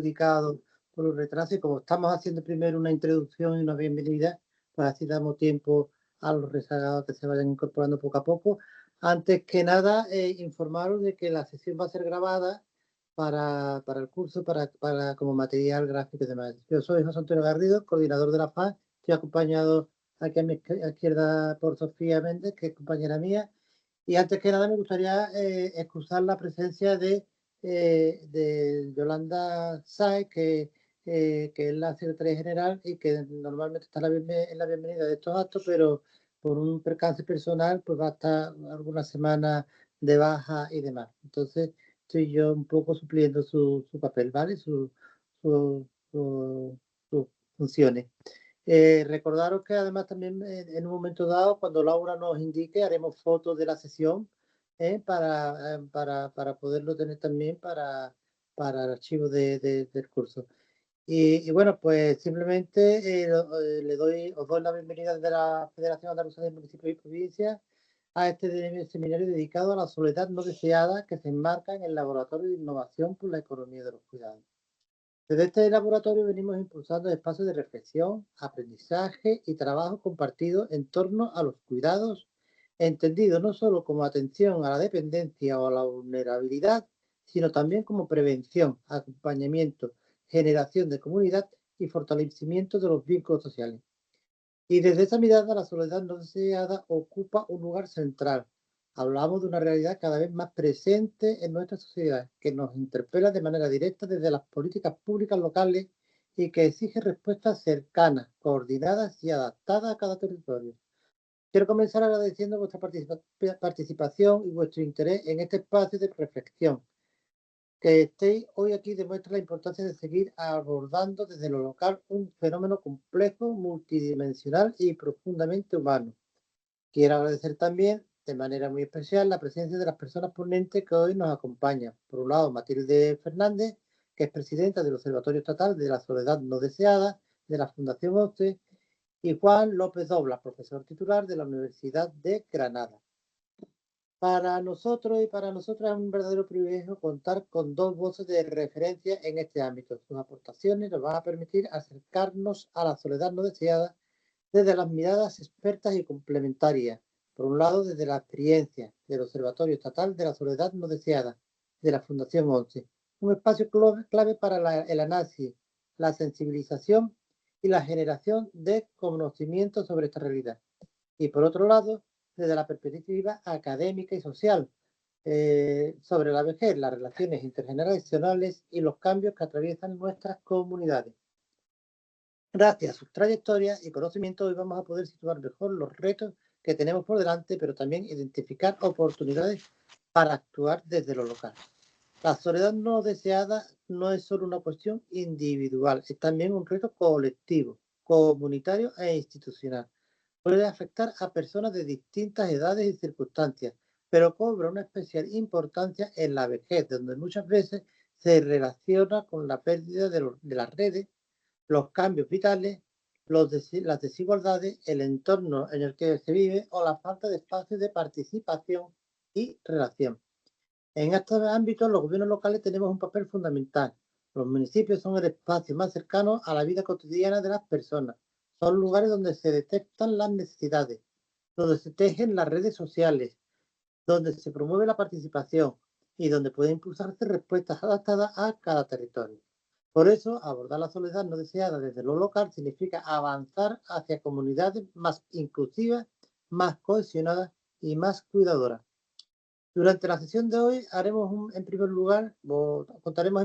perjudicados por los retrasos y como estamos haciendo primero una introducción y una bienvenida, pues así damos tiempo a los rezagados que se vayan incorporando poco a poco. Antes que nada, informaros de que la sesión va a ser grabada para el curso, como material gráfico y demás. Yo soy José Antonio Garrido, coordinador de la FAN. Estoy acompañado aquí a mi izquierda por Sofía Méndez, que es compañera mía. Y antes que nada me gustaría excusar la presencia de Yolanda Sáez, que es la secretaria general y que normalmente está en la bienvenida de estos actos, pero por un percance personal pues va a estar algunas semanas de baja y demás. Entonces estoy yo un poco supliendo su papel, ¿vale? Su, su- sus funciones. Recordaros que además también en un momento dado, cuando Laura nos indique, haremos fotos de la sesión para poderlo tener también para el archivo del curso. Y bueno, pues simplemente os doy la bienvenida de la Federación Andaluza de Municipios y Provincias a este seminario dedicado a la soledad no deseada que se enmarca en el Laboratorio de Innovación por la Economía de los Cuidados. Desde este laboratorio venimos impulsando espacios de reflexión, aprendizaje y trabajo compartido en torno a los cuidados, entendido no solo como atención a la dependencia o a la vulnerabilidad, sino también como prevención, acompañamiento, generación de comunidad y fortalecimiento de los vínculos sociales. Y desde esa mirada, la soledad no deseada ocupa un lugar central. Hablamos de una realidad cada vez más presente en nuestra sociedad, que nos interpela de manera directa desde las políticas públicas locales y que exige respuestas cercanas, coordinadas y adaptadas a cada territorio. Quiero comenzar agradeciendo vuestra participación y vuestro interés en este espacio de reflexión. Que estéis hoy aquí demuestra la importancia de seguir abordando desde lo local un fenómeno complejo, multidimensional y profundamente humano. Quiero agradecer también de manera muy especial la presencia de las personas ponentes que hoy nos acompañan. Por un lado, Matilde Fernández, que es presidenta del Observatorio Estatal de la Soledad No Deseada de la Fundación OCE, y Juan López Dobla, profesor titular de la Universidad de Granada. Para nosotros y para nosotras es un verdadero privilegio contar con dos voces de referencia en este ámbito. Sus aportaciones nos van a permitir acercarnos a la soledad no deseada desde las miradas expertas y complementarias. Por un lado, desde la experiencia del Observatorio Estatal de la Soledad No Deseada de la Fundación ONCE, un espacio clave para el análisis, la sensibilización y la generación de conocimientos sobre esta realidad. Y por otro lado, desde la perspectiva académica y social, sobre la vejez, las relaciones intergeneracionales y los cambios que atraviesan nuestras comunidades. Gracias a sus trayectorias y conocimientos, hoy vamos a poder situar mejor los retos que tenemos por delante, pero también identificar oportunidades para actuar desde lo local. La soledad no deseada no es solo una cuestión individual, es también un reto colectivo, comunitario e institucional. Puede afectar a personas de distintas edades y circunstancias, pero cobra una especial importancia en la vejez, donde muchas veces se relaciona con la pérdida de las redes, los cambios vitales, las desigualdades, el entorno en el que se vive o la falta de espacios de participación y relación. En estos ámbitos, los gobiernos locales tenemos un papel fundamental. Los municipios son el espacio más cercano a la vida cotidiana de las personas. Son lugares donde se detectan las necesidades, donde se tejen las redes sociales, donde se promueve la participación y donde pueden impulsarse respuestas adaptadas a cada territorio. Por eso, abordar la soledad no deseada desde lo local significa avanzar hacia comunidades más inclusivas, más cohesionadas y más cuidadoras. Durante la sesión de hoy contaremos en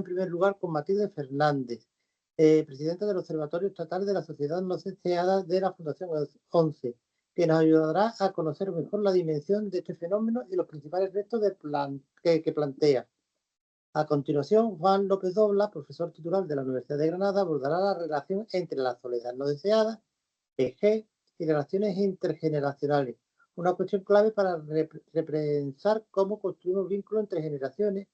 primer lugar con Matilde Fernández, presidenta del Observatorio Estatal de la Sociedad No Deseada de la Fundación ONCE, que nos ayudará a conocer mejor la dimensión de este fenómeno y los principales retos que plantea. A continuación, Juan López Dobla, profesor titular de la Universidad de Granada, abordará la relación entre la soledad no deseada, vejez y relaciones intergeneracionales, una cuestión clave para repensar cómo construimos vínculos entre generaciones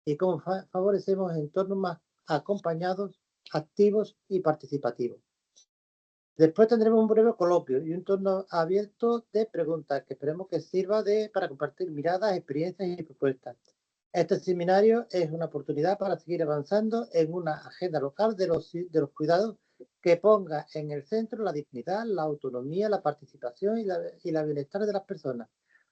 y cómo favorecemos entornos más acompañados, activos y participativos. Después tendremos un breve coloquio y un turno abierto de preguntas que esperemos que sirva para compartir miradas, experiencias y propuestas. Este seminario es una oportunidad para seguir avanzando en una agenda local de los cuidados que ponga en el centro la dignidad, la autonomía, la participación y la bienestar de las personas.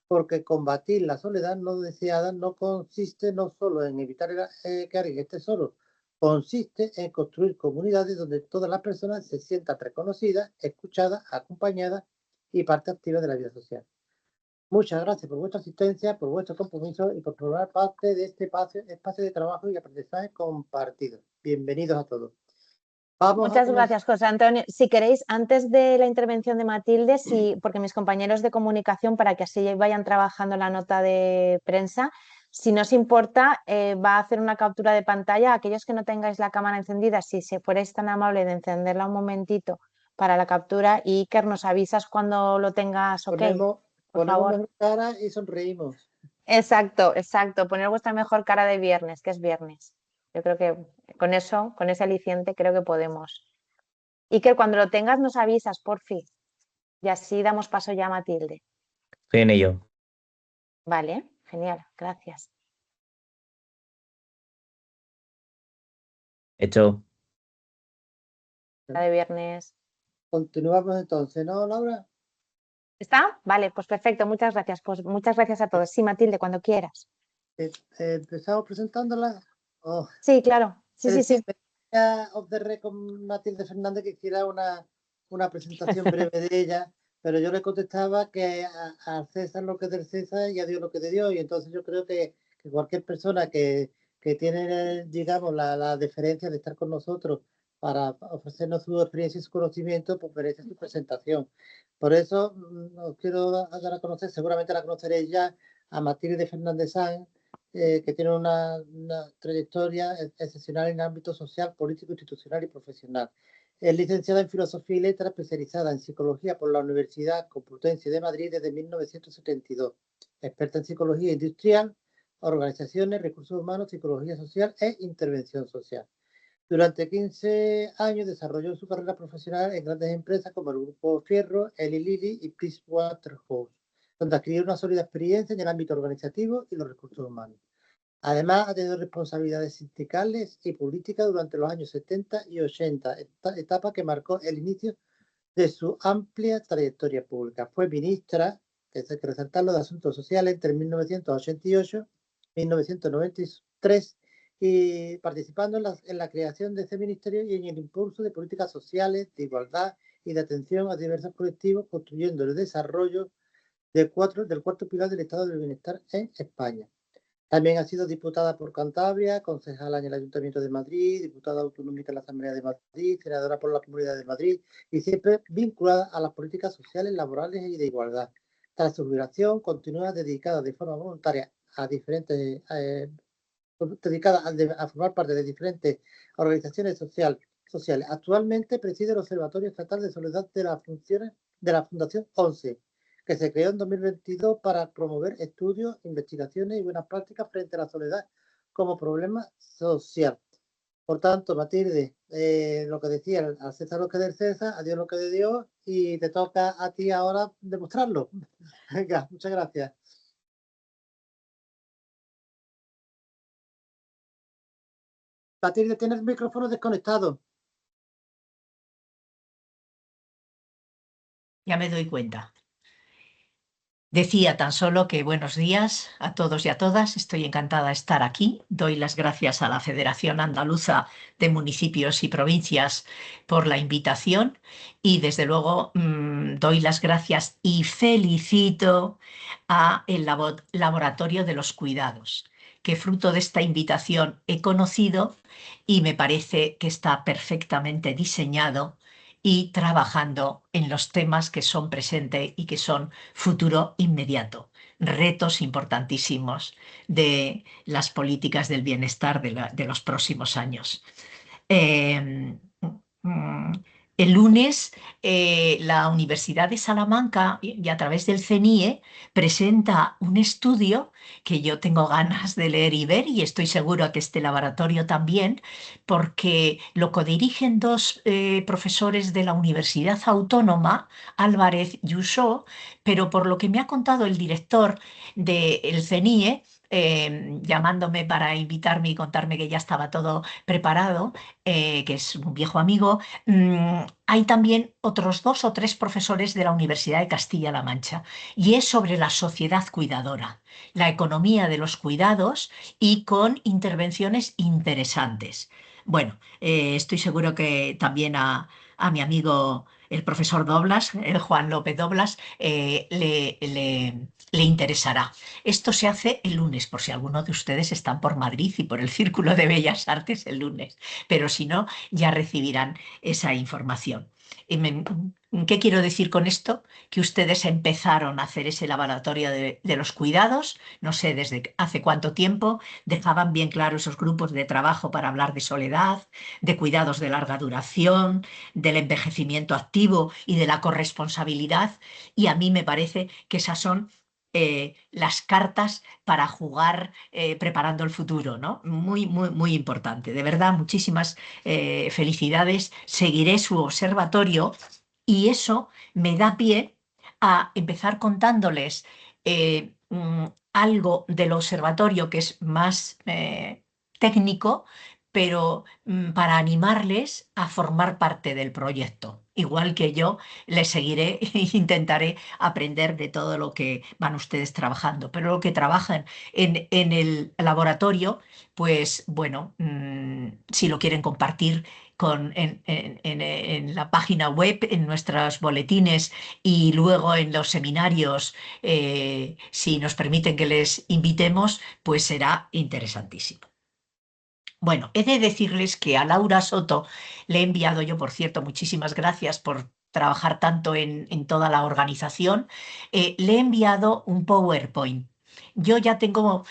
Porque combatir la soledad no deseada no consiste no solo en evitar que alguien esté solo, consiste en construir comunidades donde todas las personas se sientan reconocidas, escuchadas, acompañadas y parte activa de la vida social. Muchas gracias por vuestra asistencia, por vuestro compromiso y por formar parte de este espacio de trabajo y aprendizaje compartido. Bienvenidos a todos. Vamos a Muchas comenzar. gracias, José Antonio. Si queréis, antes de la intervención de Matilde, sí, porque mis compañeros de comunicación, para que así vayan trabajando la nota de prensa, si no os importa, va a hacer una captura de pantalla. Aquellos que no tengáis la cámara encendida, si se fuerais tan amable de encenderla un momentito para la captura, y Iker, nos avisas cuando lo tengas ok, por Ponemos favor. mejor cara y sonreímos. Exacto, exacto. Poner vuestra mejor cara de viernes, que es viernes. Yo creo que con eso, con ese aliciente, creo que podemos. Y que cuando lo tengas nos avisas, por fin. Y así damos paso ya a Matilde. Estoy en ello. Vale, genial, gracias. Hecho. De viernes. Continuamos entonces, ¿no, Laura? ¿Está? Vale, pues perfecto, muchas gracias. Pues muchas gracias a todos. Sí, Matilde, cuando quieras. Empezamos presentándola. Oh, Sí, claro. Sí. Os derré con Matilde Fernández que hiciera una presentación breve de ella, pero yo le contestaba que a César lo que es del César y a Dios lo que es de Dios, y entonces yo creo que cualquier persona que tiene, digamos, la deferencia de estar con nosotros para ofrecernos su experiencia y su conocimiento, pues merece su presentación. Por eso os quiero dar a conocer, seguramente la conoceréis ya, a Matilde Fernández Sanz, que tiene una trayectoria excepcional en el ámbito social, político, institucional y profesional. Es licenciada en Filosofía y Letras, especializada en Psicología por la Universidad Complutense de Madrid desde 1972. Experta en Psicología Industrial, Organizaciones, Recursos Humanos, Psicología Social e Intervención Social. Durante 15 años desarrolló su carrera profesional en grandes empresas como el Grupo Fierro, Eli Lilly y Pricewaterhouse, donde adquirió una sólida experiencia en el ámbito organizativo y los recursos humanos. Además, ha tenido responsabilidades sindicales y políticas durante los años 70 y 80, etapa que marcó el inicio de su amplia trayectoria pública. Fue ministra, que hay que resaltarlo, de Asuntos Sociales entre 1988 y 1993, y participando en la creación de ese ministerio y en el impulso de políticas sociales, de igualdad y de atención a diversos colectivos, construyendo el desarrollo del cuarto pilar del Estado del Bienestar en España. También ha sido diputada por Cantabria, concejala en el Ayuntamiento de Madrid, diputada autonómica en la Asamblea de Madrid, senadora por la Comunidad de Madrid y siempre vinculada a las políticas sociales, laborales y de igualdad. Tras su jubilación, continúa dedicada de forma voluntaria a diferentes, a formar parte de diferentes organizaciones sociales. Actualmente preside el Observatorio Estatal de Soledad de la Fundación 11, que se creó en 2022 para promover estudios, investigaciones y buenas prácticas frente a la soledad como problema social. Por tanto, Matilde, lo que decía, al César lo que es del César, a Dios lo que es de Dios, y te toca a ti ahora demostrarlo. Venga, muchas gracias. Matilde, tienes el micrófono desconectado. Ya me doy cuenta. Decía tan solo que buenos días a todos y a todas. Estoy encantada de estar aquí. Doy las gracias a la Federación Andaluza de Municipios y Provincias por la invitación y desde luego doy las gracias y felicito a el Laboratorio de los Cuidados, que fruto de esta invitación he conocido y me parece que está perfectamente diseñado y trabajando en los temas que son presente y que son futuro inmediato, retos importantísimos de las políticas del bienestar de los próximos años. El lunes la Universidad de Salamanca y a través del CENIE presenta un estudio que yo tengo ganas de leer y ver, y estoy seguro que este laboratorio también, porque lo codirigen dos profesores de la Universidad Autónoma, Álvarez y Uso, pero por lo que me ha contado el director del CENIE, llamándome para invitarme y contarme que ya estaba todo preparado, que es un viejo amigo. Hay también otros 2 o 3 profesores de la Universidad de Castilla-La Mancha y es sobre la sociedad cuidadora, la economía de los cuidados y con intervenciones interesantes. Bueno, estoy seguro que también a mi amigo el profesor Doblas, el Juan López Doblas, le interesará. Esto se hace el lunes, por si alguno de ustedes están por Madrid y por el Círculo de Bellas Artes el lunes, pero si no, ya recibirán esa información. ¿Qué quiero decir con esto? Que ustedes empezaron a hacer ese laboratorio de los cuidados, no sé desde hace cuánto tiempo, dejaban bien claro esos grupos de trabajo para hablar de soledad, de cuidados de larga duración, del envejecimiento activo y de la corresponsabilidad, y a mí me parece que esas son las cartas para jugar preparando el futuro, ¿no? Muy, muy, muy importante. De verdad, muchísimas felicidades. Seguiré su observatorio y eso me da pie a empezar contándoles algo del observatorio que es más técnico, pero para animarles a formar parte del proyecto. Igual que yo les seguiré e intentaré aprender de todo lo que van ustedes trabajando. Pero lo que trabajan en el laboratorio, pues bueno, si lo quieren compartir en la página web, en nuestros boletines y luego en los seminarios, si nos permiten que les invitemos, pues será interesantísimo. Bueno, he de decirles que a Laura Soto le he enviado yo, por cierto, muchísimas gracias por trabajar tanto en toda la organización, le he enviado un PowerPoint. Yo ya tengo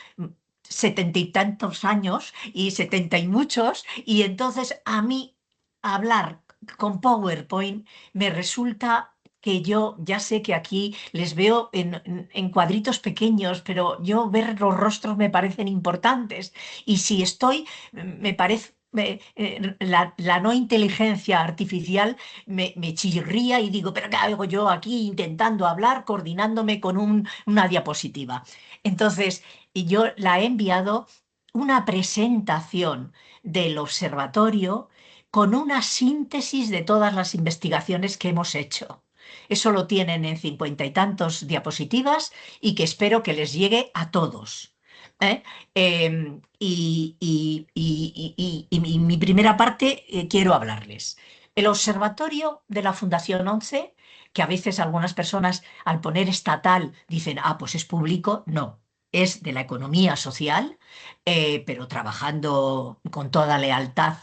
70 y tantos años y 70 y muchos, y entonces a mí hablar con PowerPoint me resulta que yo ya sé que aquí les veo en cuadritos pequeños, pero yo ver los rostros me parecen importantes. Y si estoy, me parece, la no inteligencia artificial me chirría y digo, pero ¿qué hago yo aquí intentando hablar, coordinándome con una diapositiva? Entonces, yo la he enviado una presentación del observatorio con una síntesis de todas las investigaciones que hemos hecho. Eso lo tienen en 50 y tantos diapositivas y que espero que les llegue a todos. Y mi primera parte quiero hablarles. El observatorio de la Fundación 11, que a veces algunas personas al poner estatal dicen, ah, pues es público, no, es de la economía social, pero trabajando con toda lealtad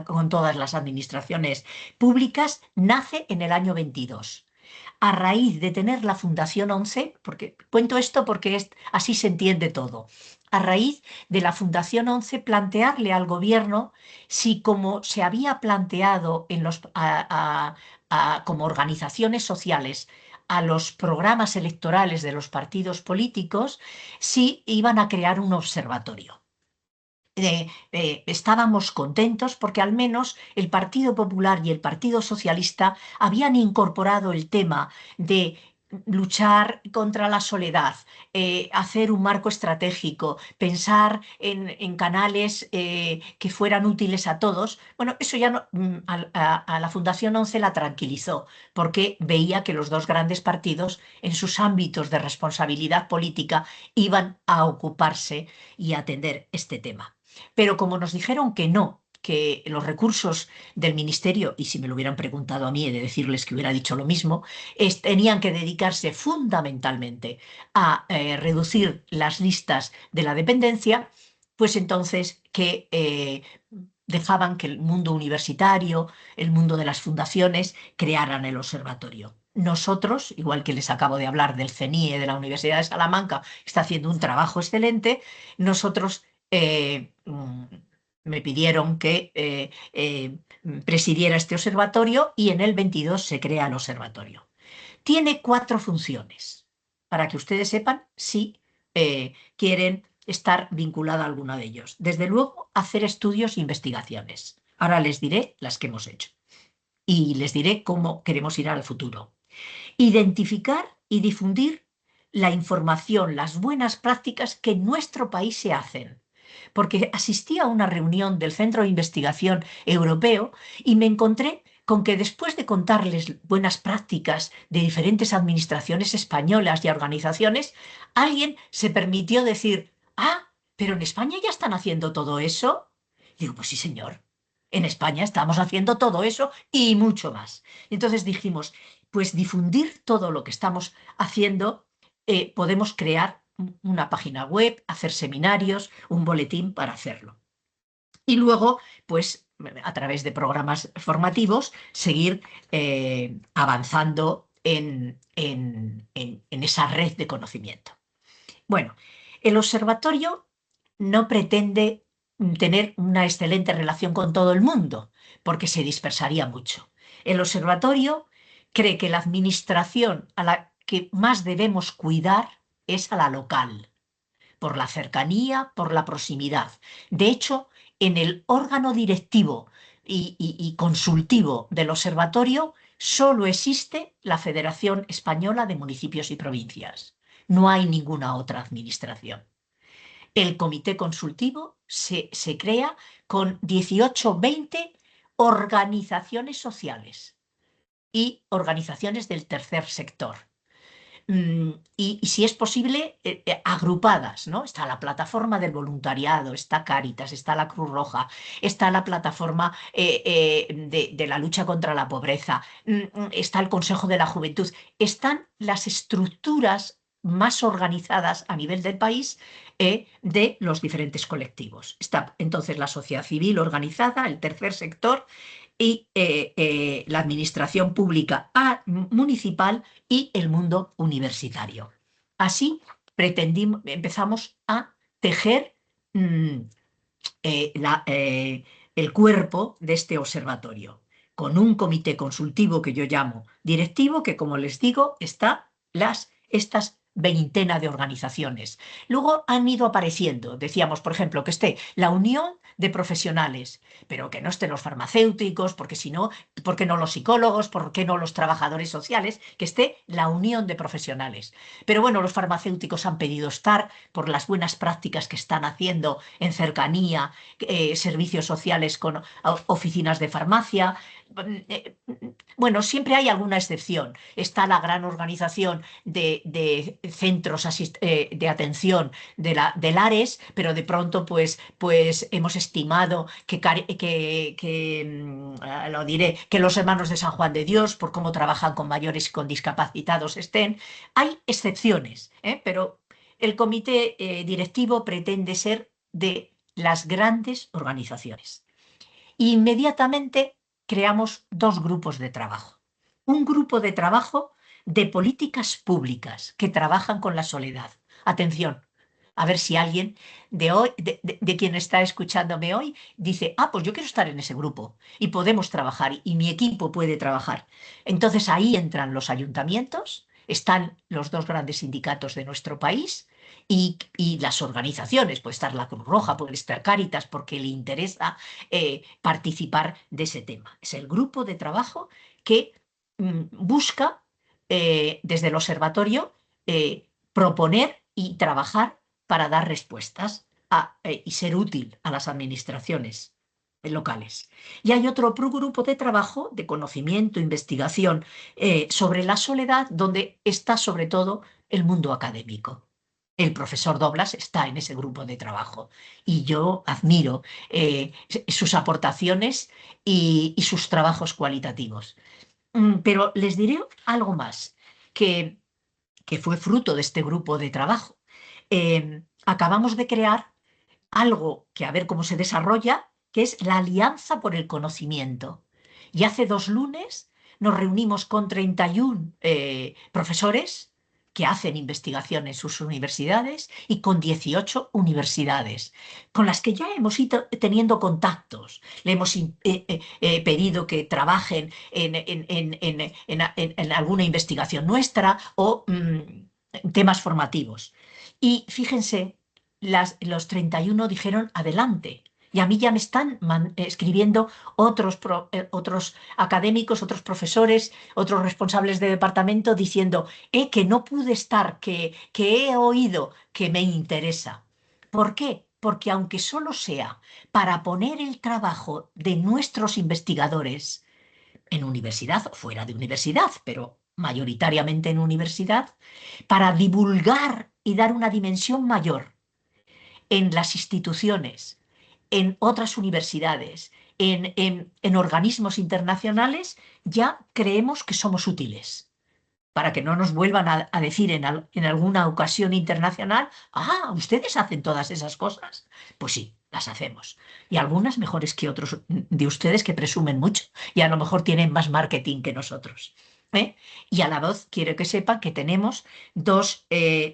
con todas las administraciones públicas, nace en el año 22 a raíz de tener la Fundación 11, porque cuento esto porque así se entiende todo, a raíz de la Fundación 11 plantearle al gobierno si como se había planteado como organizaciones sociales a los programas electorales de los partidos políticos, si iban a crear un observatorio. Estábamos contentos porque al menos el Partido Popular y el Partido Socialista habían incorporado el tema de luchar contra la soledad, hacer un marco estratégico, pensar en canales que fueran útiles a todos. Bueno, eso ya no, a la Fundación 11 la tranquilizó porque veía que los 2 grandes partidos en sus ámbitos de responsabilidad política iban a ocuparse y a atender este tema. Pero como nos dijeron que no, que los recursos del ministerio, y si me lo hubieran preguntado a mí, he de decirles que hubiera dicho lo mismo, tenían que dedicarse fundamentalmente a reducir las listas de la dependencia, pues entonces que dejaban que el mundo universitario, el mundo de las fundaciones, crearan el observatorio. Nosotros, igual que les acabo de hablar del CENIE de la Universidad de Salamanca, que está haciendo un trabajo excelente, nosotros me pidieron que presidiera este observatorio y en el 22 se crea el observatorio. Tiene 4 funciones, para que ustedes sepan si quieren estar vinculada a alguno de ellos. Desde luego, hacer estudios e investigaciones. Ahora les diré las que hemos hecho y les diré cómo queremos ir al futuro. Identificar y difundir la información, las buenas prácticas que en nuestro país se hacen. Porque asistí a una reunión del Centro de Investigación Europeo y me encontré con que después de contarles buenas prácticas de diferentes administraciones españolas y organizaciones, alguien se permitió decir, ah, pero en España ya están haciendo todo eso. Digo, pues sí, señor. En España estamos haciendo todo eso y mucho más. Entonces dijimos, pues difundir todo lo que estamos haciendo, podemos crear una página web, hacer seminarios, un boletín para hacerlo. Y luego, pues a través de programas formativos, seguir avanzando en esa red de conocimiento. Bueno, el observatorio no pretende tener una excelente relación con todo el mundo, porque se dispersaría mucho. El observatorio cree que la administración a la que más debemos cuidar es a la local, por la cercanía, por la proximidad. De hecho, en el órgano directivo y consultivo del observatorio solo existe la Federación Española de Municipios y Provincias. No hay ninguna otra administración. El comité consultivo se crea con 18, 20 organizaciones sociales y organizaciones del tercer sector. Y si es posible, agrupadas, ¿no? Está la plataforma del voluntariado, está Cáritas, está la Cruz Roja, está la plataforma de la lucha contra la pobreza, está el Consejo de la Juventud, están las estructuras más organizadas a nivel del país de los diferentes colectivos. Está entonces la sociedad civil organizada, el tercer sector y la administración pública municipal y el mundo universitario. Así empezamos a tejer el cuerpo de este observatorio, con un comité consultivo que yo llamo directivo, que como les digo, está estas veintena de organizaciones. Luego han ido apareciendo, decíamos, por ejemplo, que esté la Unión de Profesionales, pero que no estén los farmacéuticos, porque si no, ¿por qué no los psicólogos? ¿Por qué no los trabajadores sociales? Que esté la Unión de Profesionales. Pero bueno, los farmacéuticos han pedido estar por las buenas prácticas que están haciendo en cercanía, servicios sociales con oficinas de farmacia. Bueno, siempre hay alguna excepción. Está la gran organización de centros de atención del ARES, pero de pronto pues hemos estimado lo diré, que los hermanos de San Juan de Dios, por cómo trabajan con mayores y con discapacitados, estén. Hay excepciones, pero el comité directivo pretende ser de las grandes organizaciones. Inmediatamente creamos dos grupos de trabajo. Un grupo de trabajo de políticas públicas que trabajan con la soledad. Atención, a ver si alguien de quien está escuchándome hoy dice, ah, pues yo quiero estar en ese grupo y podemos trabajar y mi equipo puede trabajar. Entonces ahí entran los ayuntamientos, están los dos grandes sindicatos de nuestro país y las organizaciones, puede estar la Cruz Roja, puede estar Cáritas, porque le interesa participar de ese tema. Es el grupo de trabajo que busca desde el observatorio proponer y trabajar para dar respuestas y ser útil a las administraciones locales. Y hay otro grupo de trabajo de conocimiento, investigación sobre la soledad, donde está sobre todo el mundo académico. El profesor Doblas está en ese grupo de trabajo y yo admiro sus aportaciones y sus trabajos cualitativos. Pero les diré algo más, que fue fruto de este grupo de trabajo. Acabamos de crear algo que a ver cómo se desarrolla, que es la Alianza por el Conocimiento. Y hace 2 lunes nos reunimos con 31 profesores que hacen investigación en sus universidades y con 18 universidades, con las que ya hemos ido teniendo contactos. Le hemos pedido que trabajen en alguna investigación nuestra o temas formativos. Y fíjense, los 31 dijeron adelante. Y a mí ya me están escribiendo otros académicos, otros profesores, otros responsables de departamento diciendo que no pude estar, que he oído, que me interesa. ¿Por qué? Porque aunque solo sea para poner el trabajo de nuestros investigadores en universidad o fuera de universidad, pero mayoritariamente en universidad, para divulgar y dar una dimensión mayor en las instituciones, en otras universidades, en organismos internacionales, ya creemos que somos útiles. Para que no nos vuelvan a decir en alguna ocasión internacional, ustedes hacen todas esas cosas. Pues sí, las hacemos. Y algunas mejores que otros de ustedes que presumen mucho y a lo mejor tienen más marketing que nosotros. Y a la vez quiero que sepan que tenemos dos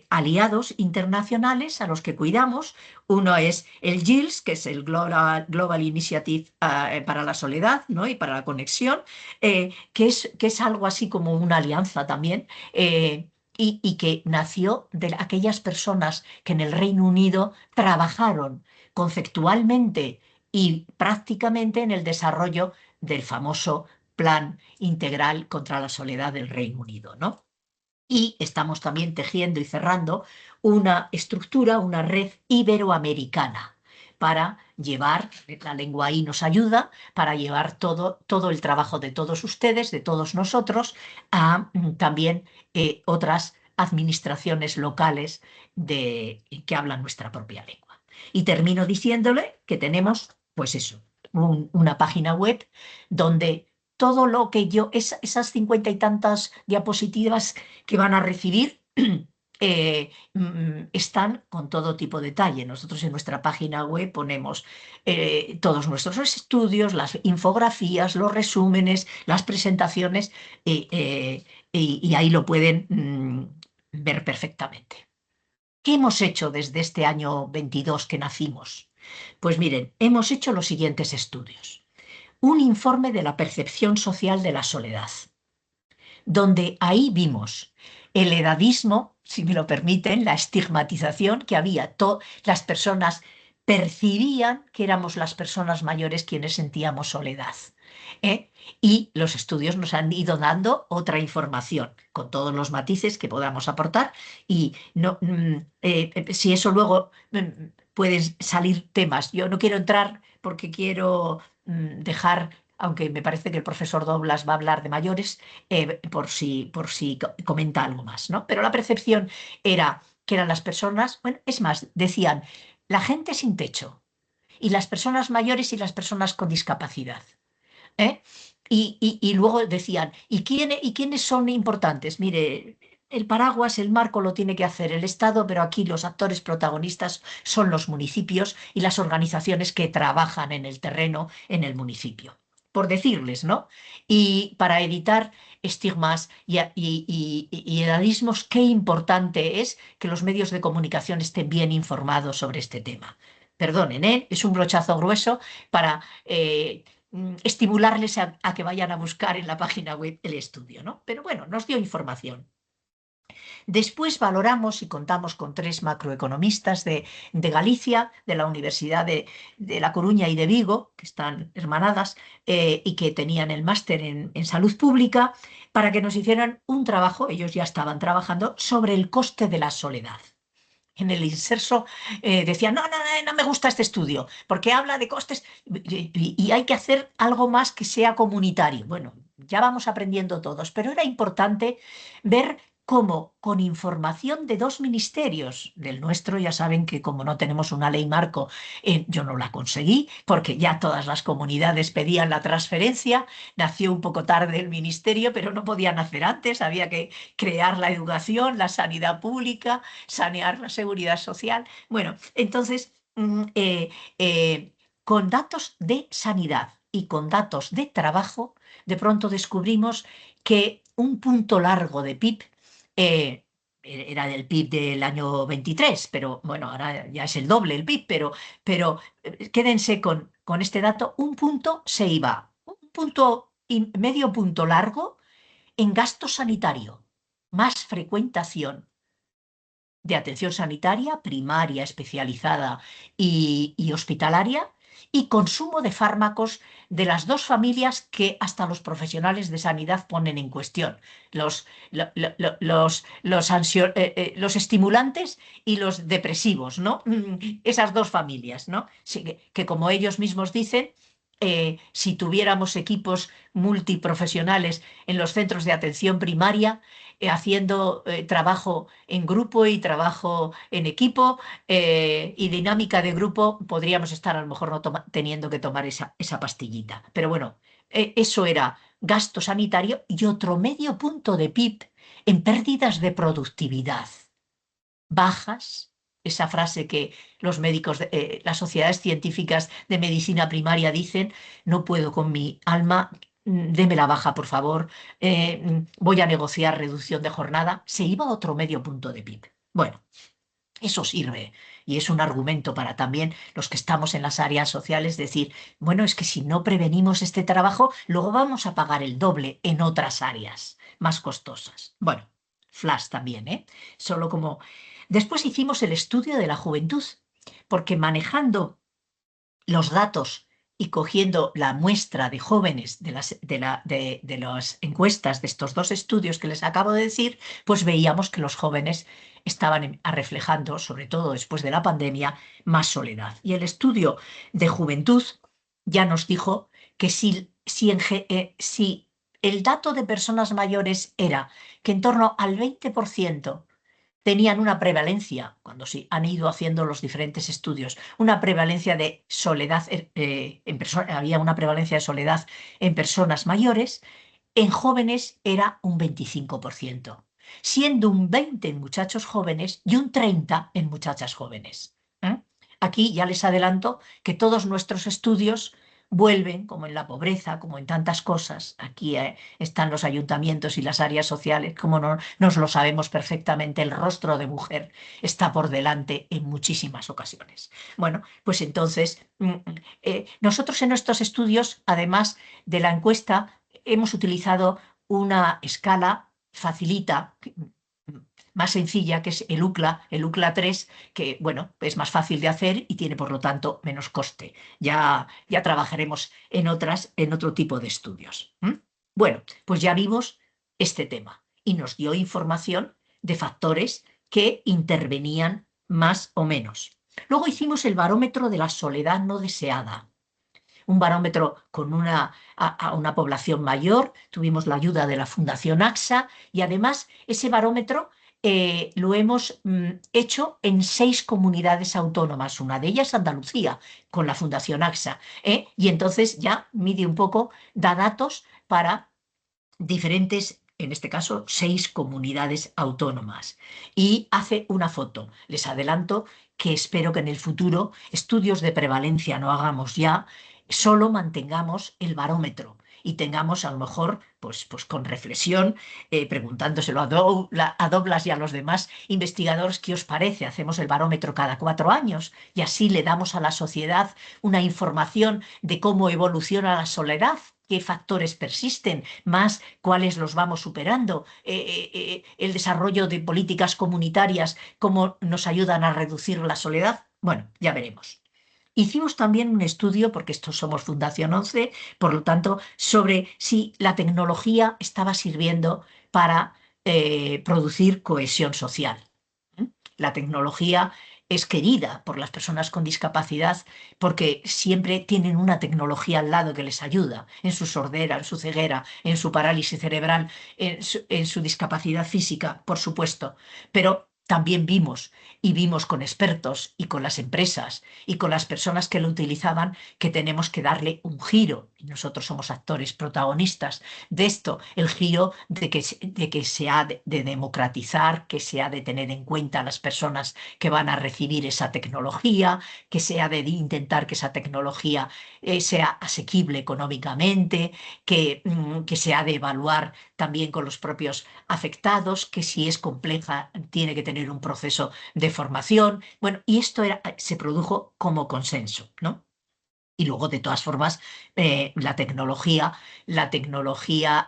aliados internacionales a los que cuidamos. Uno es el GILS, que es el Global Initiative para la Soledad, ¿no? Y para la conexión, que es algo así como una alianza también, y que nació de aquellas personas que en el Reino Unido trabajaron conceptualmente y prácticamente en el desarrollo del famoso Plan Integral contra la Soledad del Reino Unido, ¿no? Y estamos también tejiendo y cerrando una estructura, una red iberoamericana para llevar, la lengua ahí nos ayuda, para llevar todo el trabajo de todos ustedes, de todos nosotros, a también otras administraciones locales que hablan nuestra propia lengua. Y termino diciéndole que tenemos, pues eso, una página web donde todo lo que esas 50 y tantas diapositivas que van a recibir están con todo tipo de detalle. Nosotros en nuestra página web ponemos todos nuestros estudios, las infografías, los resúmenes, las presentaciones, y ahí lo pueden ver perfectamente. ¿Qué hemos hecho desde este año 22 que nacimos? Pues miren, hemos hecho los siguientes estudios. Un informe de la percepción social de la soledad, donde ahí vimos el edadismo, si me lo permiten, la estigmatización que había. Las personas percibían que éramos las personas mayores quienes sentíamos soledad. Y los estudios nos han ido dando otra información, con todos los matices que podamos aportar. Y no, si eso luego pueden salir temas. Yo no quiero entrar porque quiero dejar, aunque me parece que el profesor Doblas va a hablar de mayores, por si comenta algo más, ¿no? Pero la percepción era que eran las personas, bueno, es más, decían, la gente sin techo y las personas mayores y las personas con discapacidad. Y luego decían, ¿y quiénes son importantes? Mire, el paraguas, el marco lo tiene que hacer el Estado, pero aquí los actores protagonistas son los municipios y las organizaciones que trabajan en el terreno en el municipio, por decirles, ¿no? Y para evitar estigmas y edadismos, qué importante es que los medios de comunicación estén bien informados sobre este tema. Perdonen, es un brochazo grueso para estimularles a que vayan a buscar en la página web el estudio, ¿no? Pero bueno, nos dio información. Después valoramos y contamos con 3 macroeconomistas de Galicia, de la Universidad de La Coruña y de Vigo, que están hermanadas, y que tenían el máster en salud pública, para que nos hicieran un trabajo, ellos ya estaban trabajando, sobre el coste de la soledad. En el inserso decían, no me gusta este estudio, porque habla de costes y hay que hacer algo más que sea comunitario. Bueno, ya vamos aprendiendo todos, pero era importante ver cómo con información de 2 ministerios, del nuestro, ya saben que como no tenemos una ley marco, yo no la conseguí, porque ya todas las comunidades pedían la transferencia, nació un poco tarde el ministerio, pero no podían hacer antes, había que crear la educación, la sanidad pública, sanear la seguridad social. Bueno, entonces, con datos de sanidad y con datos de trabajo, de pronto descubrimos que un punto largo de PIB, era del PIB del año 23, pero bueno, ahora ya es el doble el PIB, pero quédense con este dato, un punto se iba, un punto y medio punto largo en gasto sanitario, más frecuentación de atención sanitaria, primaria, especializada y hospitalaria, y consumo de fármacos de las dos familias que hasta los profesionales de sanidad ponen en cuestión, los, los estimulantes y los depresivos, ¿no? Esas dos familias, ¿no? Sí, que como ellos mismos dicen, si tuviéramos equipos multiprofesionales en los centros de atención primaria, haciendo trabajo en grupo y trabajo en equipo y dinámica de grupo, podríamos estar a lo mejor no teniendo que tomar esa pastillita. Pero bueno, eso era gasto sanitario y otro medio punto de PIB en pérdidas de productividad bajas. Esa frase que los médicos, las sociedades científicas de medicina primaria dicen, no puedo con mi alma, deme la baja, por favor, voy a negociar reducción de jornada, se iba a otro medio punto de PIB. Bueno, eso sirve y es un argumento para también los que estamos en las áreas sociales decir, bueno, es que si no prevenimos este trabajo, luego vamos a pagar el doble en otras áreas más costosas. Bueno, flash también, ¿eh? Solo como... Después hicimos el estudio de la juventud, porque manejando los datos y cogiendo la muestra de jóvenes de las encuestas de estos dos estudios que les acabo de decir, pues veíamos que los jóvenes estaban reflejando, sobre todo después de la pandemia, más soledad. Y el estudio de juventud ya nos dijo que si el dato de personas mayores era que en torno al 20% tenían una prevalencia, cuando sí han ido haciendo los diferentes estudios, una prevalencia de soledad, había una prevalencia de soledad en personas mayores, en jóvenes era un 25%, siendo un 20% en muchachos jóvenes y un 30% en muchachas jóvenes. Aquí ya les adelanto que todos nuestros estudios vuelven, como en la pobreza, como en tantas cosas. Aquí están los ayuntamientos y las áreas sociales, como no nos lo sabemos perfectamente, el rostro de mujer está por delante en muchísimas ocasiones. Bueno, pues entonces, nosotros en nuestros estudios, además de la encuesta, hemos utilizado una escala facilita, más sencilla, que es el UCLA 3, que bueno, es más fácil de hacer y tiene por lo tanto menos coste. Ya trabajaremos en otro tipo de estudios. Bueno, pues ya vimos este tema y nos dio información de factores que intervenían más o menos. Luego hicimos el barómetro de la soledad no deseada. Un barómetro con a una población mayor, tuvimos la ayuda de la Fundación AXA y además ese barómetro lo hemos hecho en 6 comunidades autónomas, una de ellas Andalucía, con la Fundación AXA, y entonces ya mide un poco, da datos para diferentes, en este caso, 6 comunidades autónomas, y hace una foto. Les adelanto que espero que en el futuro estudios de prevalencia no hagamos ya, solo mantengamos el barómetro y tengamos a lo mejor, pues con reflexión, preguntándoselo a Douglas y a los demás investigadores, ¿qué os parece? Hacemos el barómetro cada 4 años y así le damos a la sociedad una información de cómo evoluciona la soledad, qué factores persisten, más cuáles los vamos superando, el desarrollo de políticas comunitarias, cómo nos ayudan a reducir la soledad. Bueno, ya veremos. Hicimos también un estudio, porque estos somos Fundación 11, por lo tanto, sobre si la tecnología estaba sirviendo para producir cohesión social. La tecnología es querida por las personas con discapacidad porque siempre tienen una tecnología al lado que les ayuda en su sordera, en su ceguera, en su parálisis cerebral, en su discapacidad física, por supuesto. Pero también vimos con expertos y con las empresas y con las personas que lo utilizaban que tenemos que darle un giro. Y nosotros somos actores protagonistas de esto, el giro de que se ha de democratizar, que se ha de tener en cuenta a las personas que van a recibir esa tecnología, que se ha de intentar que esa tecnología sea asequible económicamente, que se ha de evaluar también con los propios afectados, que si es compleja tiene que tener un proceso de formación. Bueno, y esto se produjo como consenso, ¿no? Y luego, de todas formas, la tecnología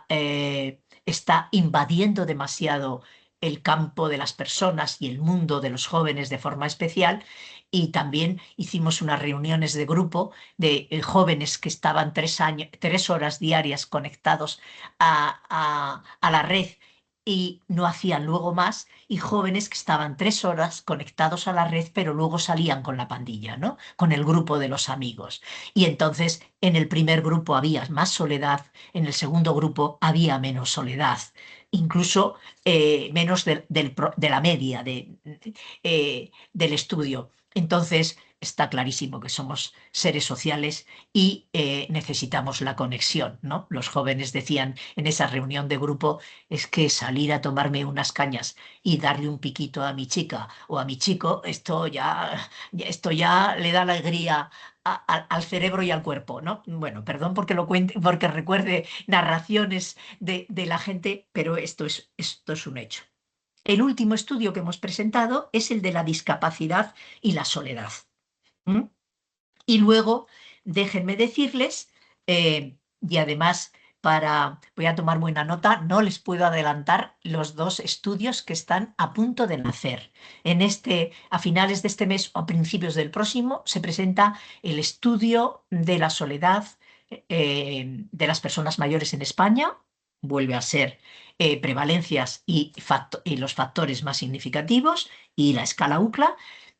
está invadiendo demasiado el campo de las personas y el mundo de los jóvenes de forma especial y también hicimos unas reuniones de grupo de jóvenes que estaban 3 horas diarias conectados a la red y no hacían luego más, y jóvenes que estaban 3 horas conectados a la red, pero luego salían con la pandilla, ¿no? Con el grupo de los amigos. Y entonces en el primer grupo había más soledad, en el segundo grupo había menos soledad, incluso menos de la media del estudio. Entonces, está clarísimo que somos seres sociales y necesitamos la conexión, ¿no? Los jóvenes decían en esa reunión de grupo, es que salir a tomarme unas cañas y darle un piquito a mi chica o a mi chico, esto ya le da alegría al cerebro y al cuerpo, ¿no? Bueno, perdón porque lo cuente, porque recuerde narraciones de la gente, pero esto es un hecho. El último estudio que hemos presentado es el de la discapacidad y la soledad. ¿Mm? Y luego, déjenme decirles, y además voy a tomar buena nota, no les puedo adelantar los 2 estudios que están a punto de nacer. A finales de este mes o a principios del próximo, se presenta el estudio de la soledad de las personas mayores en España. Vuelve a ser prevalencias y los factores más significativos y la escala UCLA.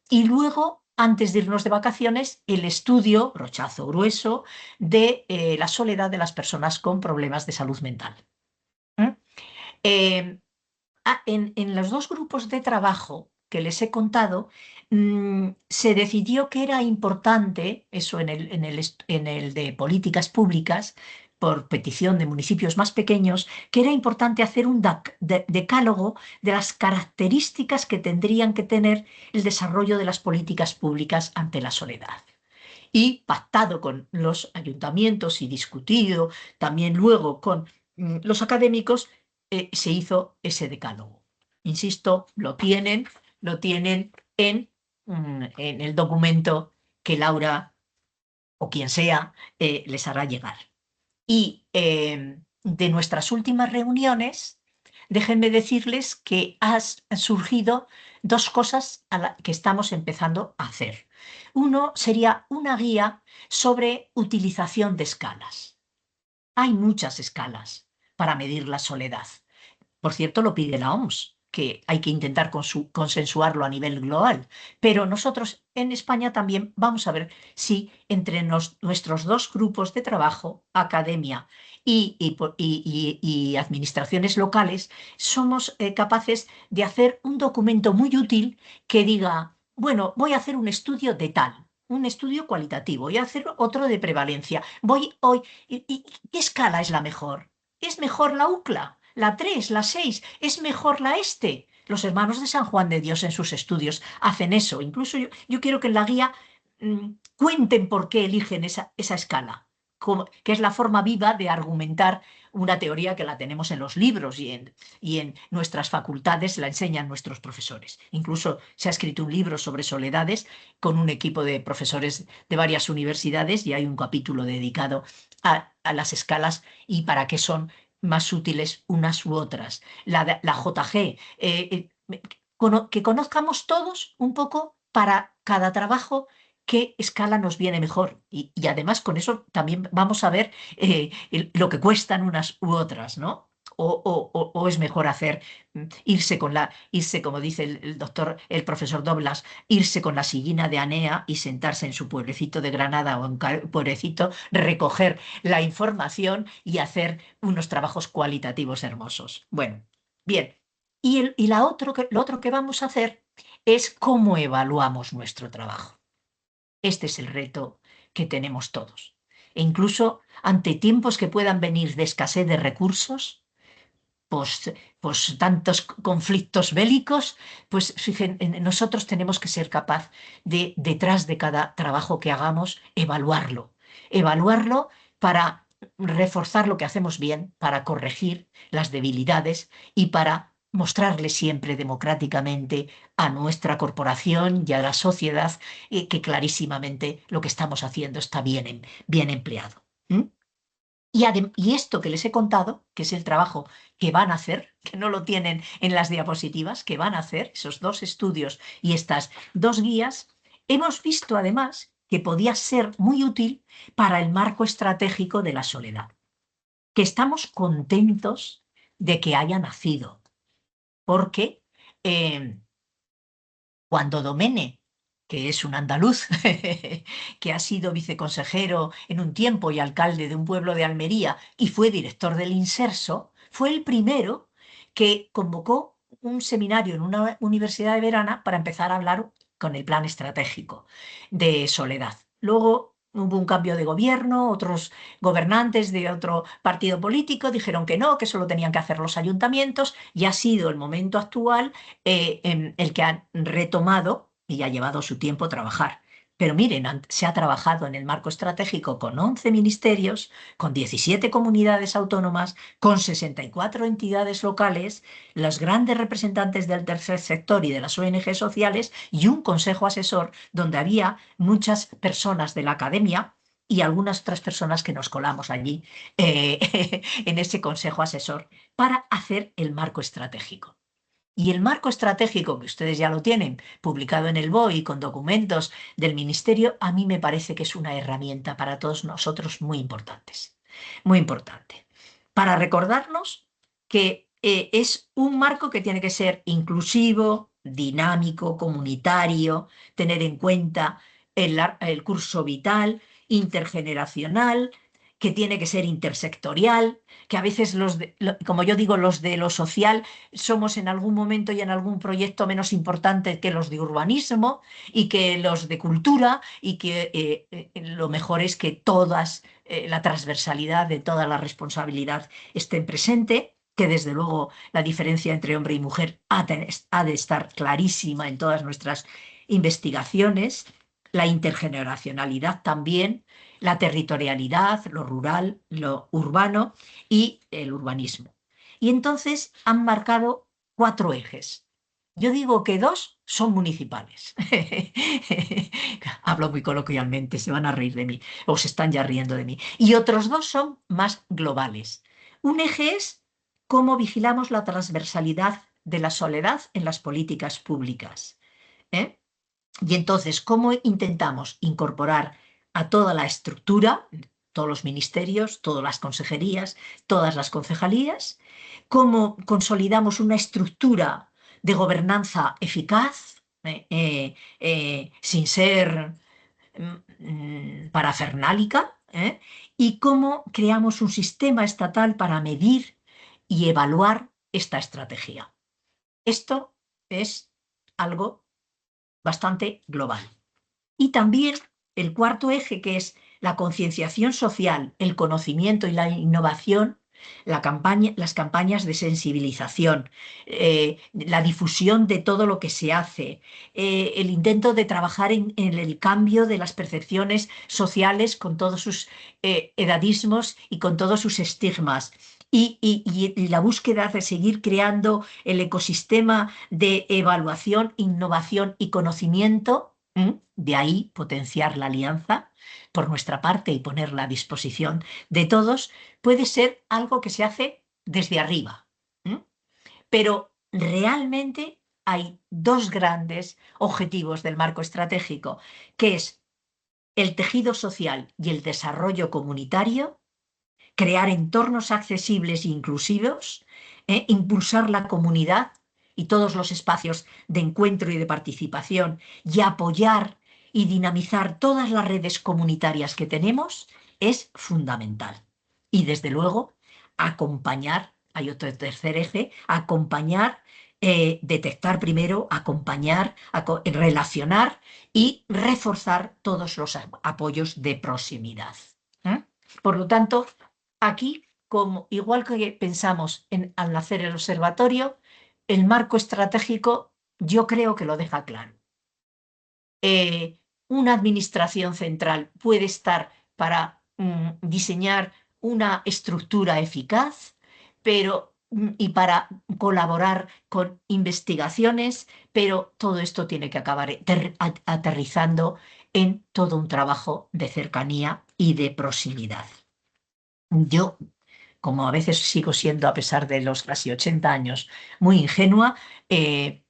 Y luego, antes de irnos de vacaciones, el estudio, brochazo grueso, de la soledad de las personas con problemas de salud mental. ¿Mm? En los 2 grupos de trabajo que les he contado, se decidió que era importante, eso en el de políticas públicas, por petición de municipios más pequeños, que era importante hacer un decálogo de las características que tendrían que tener el desarrollo de las políticas públicas ante la soledad. Y pactado con los ayuntamientos y discutido también luego con los académicos, se hizo ese decálogo. Insisto, lo tienen en el documento que Laura o quien sea les hará llegar. Y de nuestras últimas reuniones, déjenme decirles que han surgido 2 cosas que estamos empezando a hacer. Uno sería una guía sobre utilización de escalas. Hay muchas escalas para medir la soledad. Por cierto, lo pide la OMS, que hay que intentar consensuarlo a nivel global. Pero nosotros en España también vamos a ver si entre nuestros 2 grupos de trabajo, academia y administraciones locales, somos capaces de hacer un documento muy útil que diga, bueno, voy a hacer un estudio de tal, un estudio cualitativo, voy a hacer otro de prevalencia. ¿Y qué escala es la mejor? ¿Es mejor la UCLA? ¿La 3, la 6? ¿Es mejor la este? Los hermanos de San Juan de Dios en sus estudios hacen eso. Incluso yo quiero que en la guía cuenten por qué eligen esa escala, que es la forma viva de argumentar una teoría que la tenemos en los libros y en nuestras facultades la enseñan nuestros profesores. Incluso se ha escrito un libro sobre soledades con un equipo de profesores de varias universidades y hay un capítulo dedicado a las escalas y para qué son más útiles unas u otras. La JG, que conozcamos todos un poco para cada trabajo qué escala nos viene mejor. Y además con eso también vamos a ver lo que cuestan unas u otras, ¿no? O es mejor irse, como dice el profesor Doblas, irse con la sillina de Anea y sentarse en su pueblecito de Granada o en un pueblecito, recoger la información y hacer unos trabajos cualitativos hermosos. Bueno, bien. Y lo otro que vamos a hacer es cómo evaluamos nuestro trabajo. Este es el reto que tenemos todos. E incluso ante tiempos que puedan venir de escasez de recursos, pues tantos conflictos bélicos, pues fíjense, nosotros tenemos que ser capaz de, detrás de cada trabajo que hagamos, evaluarlo para reforzar lo que hacemos bien, para corregir las debilidades y para mostrarle siempre democráticamente a nuestra corporación y a la sociedad que clarísimamente lo que estamos haciendo está bien empleado. Y esto que les he contado, que es el trabajo que van a hacer, que no lo tienen en las diapositivas, que van a hacer esos 2 estudios y estas 2 guías, hemos visto además que podía ser muy útil para el marco estratégico de la soledad, que estamos contentos de que haya nacido, porque cuando Domene, que es un andaluz, que ha sido viceconsejero en un tiempo y alcalde de un pueblo de Almería y fue director del Inserso, fue el primero que convocó un seminario en una universidad de verano para empezar a hablar con el plan estratégico de soledad. Luego hubo un cambio de gobierno, otros gobernantes de otro partido político dijeron que no, que eso lo tenían que hacer los ayuntamientos, y ha sido el momento actual en el que han retomado y ha llevado su tiempo trabajar. Pero miren, se ha trabajado en el marco estratégico con 11 ministerios, con 17 comunidades autónomas, con 64 entidades locales, los grandes representantes del tercer sector y de las ONG sociales y un consejo asesor donde había muchas personas de la academia y algunas otras personas que nos colamos allí en ese consejo asesor para hacer el marco estratégico. Y el marco estratégico, que ustedes ya lo tienen, publicado en el BOE con documentos del Ministerio, a mí me parece que es una herramienta para todos nosotros muy importante, para recordarnos que es un marco que tiene que ser inclusivo, dinámico, comunitario, tener en cuenta el curso vital, intergeneracional, que tiene que ser intersectorial, que a veces como yo digo, los de lo social somos en algún momento y en algún proyecto menos importantes que los de urbanismo y que los de cultura, y que lo mejor es que la transversalidad de toda la responsabilidad esté presente, que desde luego la diferencia entre hombre y mujer ha de estar clarísima en todas nuestras investigaciones, la intergeneracionalidad también, la territorialidad, lo rural, lo urbano y el urbanismo. Y entonces han marcado 4 ejes. Yo digo que 2 son municipales. Hablo muy coloquialmente, se van a reír de mí, o se están ya riendo de mí. Y otros 2 son más globales. Un eje es cómo vigilamos la transversalidad de la soledad en las políticas públicas. Y entonces, ¿cómo intentamos incorporar a toda la estructura, todos los ministerios, todas las consejerías, todas las concejalías? ¿Cómo consolidamos una estructura de gobernanza eficaz, sin ser parafernálica? ¿Y cómo creamos un sistema estatal para medir y evaluar esta estrategia? Esto es algo bastante global. Y también el 4 eje, que es la concienciación social, el conocimiento y la innovación, las campañas de sensibilización, la difusión de todo lo que se hace, el intento de trabajar en el cambio de las percepciones sociales con todos sus edadismos y con todos sus estigmas. Y la búsqueda de seguir creando el ecosistema de evaluación, innovación y conocimiento. De ahí potenciar la alianza por nuestra parte y ponerla a disposición de todos, puede ser algo que se hace desde arriba. Pero realmente hay 2 grandes objetivos del marco estratégico, que es el tejido social y el desarrollo comunitario, crear entornos accesibles e inclusivos, impulsar la comunidad y todos los espacios de encuentro y de participación, y apoyar y dinamizar todas las redes comunitarias que tenemos, es fundamental. Y desde luego, acompañar, hay otro tercer eje, acompañar, detectar primero, acompañar, relacionar y reforzar todos los apoyos de proximidad. Por lo tanto, aquí, igual que pensamos al nacer el observatorio, el marco estratégico yo creo que lo deja claro. Una administración central puede estar para diseñar una estructura eficaz, y para colaborar con investigaciones, pero todo esto tiene que acabar aterrizando en todo un trabajo de cercanía y de proximidad. Yo, como a veces sigo siendo, a pesar de los casi 80 años, muy ingenua,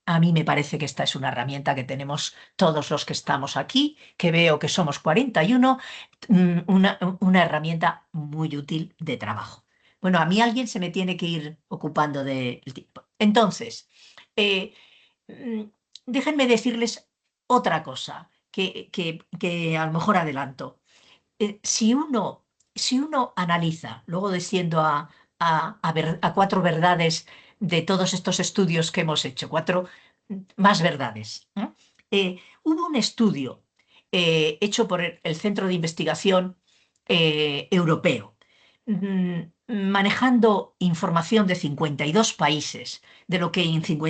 a mí me parece que esta es una herramienta que tenemos todos los que estamos aquí, que veo que somos 41, una herramienta muy útil de trabajo. Bueno, a mí alguien se me tiene que ir ocupando del tiempo. Entonces, eh, déjenme decirles otra cosa que a lo mejor adelanto. Si uno analiza, luego desciendo a 4 verdades de todos estos estudios que hemos hecho, 4 más verdades. Hubo un estudio hecho por el Centro de Investigación Europeo, manejando información de 52 países, de lo que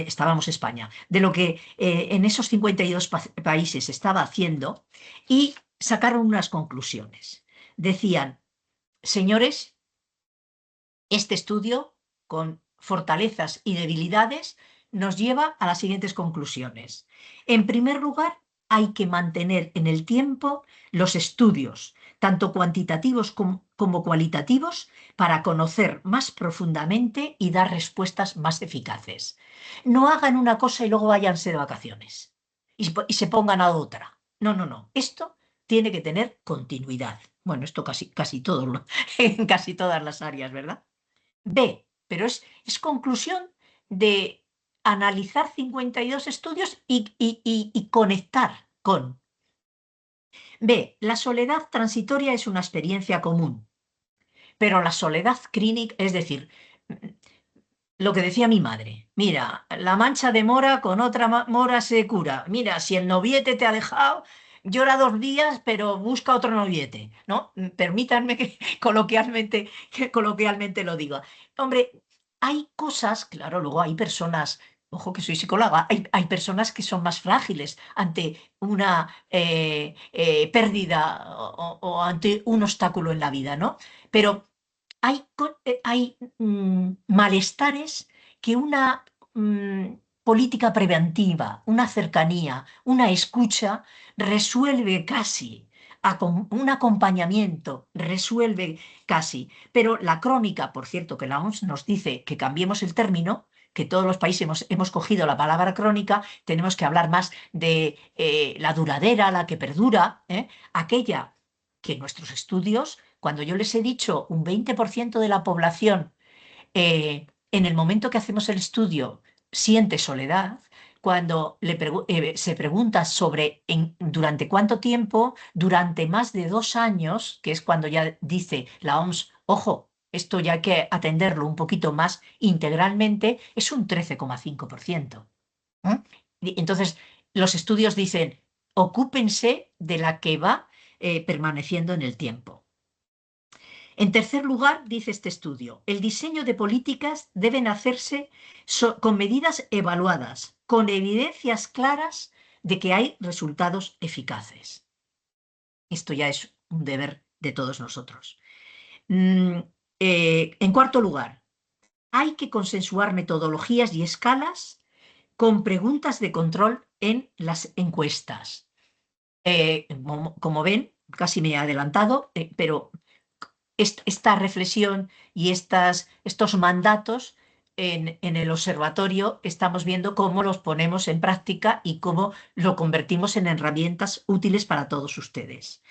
estábamos España, de lo que en esos 52 países estaba haciendo, y sacaron unas conclusiones. Decían, señores, este estudio, con fortalezas y debilidades, nos lleva a las siguientes conclusiones. En primer lugar, hay que mantener en el tiempo los estudios, tanto cuantitativos como cualitativos, para conocer más profundamente y dar respuestas más eficaces. No hagan una cosa y luego váyanse de vacaciones y se pongan a otra. No, no, no. Esto tiene que tener continuidad. Bueno, esto casi todo, en casi todas las áreas, ¿verdad? B, pero es conclusión de analizar 52 estudios y conectar con. B, la soledad transitoria es una experiencia común, pero la soledad clínica, es decir, lo que decía mi madre, mira, la mancha de mora con otra mora se cura. Mira, si el noviete te ha dejado, llora 2 días, pero busca otro noviete, ¿no? Permítanme que coloquialmente lo diga. Hombre, hay cosas, claro, luego hay personas, ojo que soy psicóloga, hay personas que son más frágiles ante una pérdida o ante un obstáculo en la vida, ¿no? Pero hay malestares que una política preventiva, una cercanía, una escucha resuelve casi. Un acompañamiento resuelve casi. Pero la crónica, por cierto, que la OMS nos dice que cambiemos el término, que todos los países hemos cogido la palabra crónica, tenemos que hablar más de la duradera, la que perdura, aquella que nuestros estudios, cuando yo les he dicho un 20% de la población, en el momento que hacemos el estudio, siente soledad, cuando se pregunta sobre durante cuánto tiempo, durante más de 2 años, que es cuando ya dice la OMS, ojo, esto ya hay que atenderlo un poquito más integralmente, es un 13,5%. Entonces, los estudios dicen, ocúpense de la que va permaneciendo en el tiempo. En tercer lugar, dice este estudio, el diseño de políticas deben hacerse con medidas evaluadas, con evidencias claras de que hay resultados eficaces. Esto ya es un deber de todos nosotros. En cuarto lugar, hay que consensuar metodologías y escalas con preguntas de control en las encuestas. Como ven, casi me he adelantado, pero esta reflexión y estos mandatos en el observatorio estamos viendo cómo los ponemos en práctica y cómo lo convertimos en herramientas útiles para todos ustedes.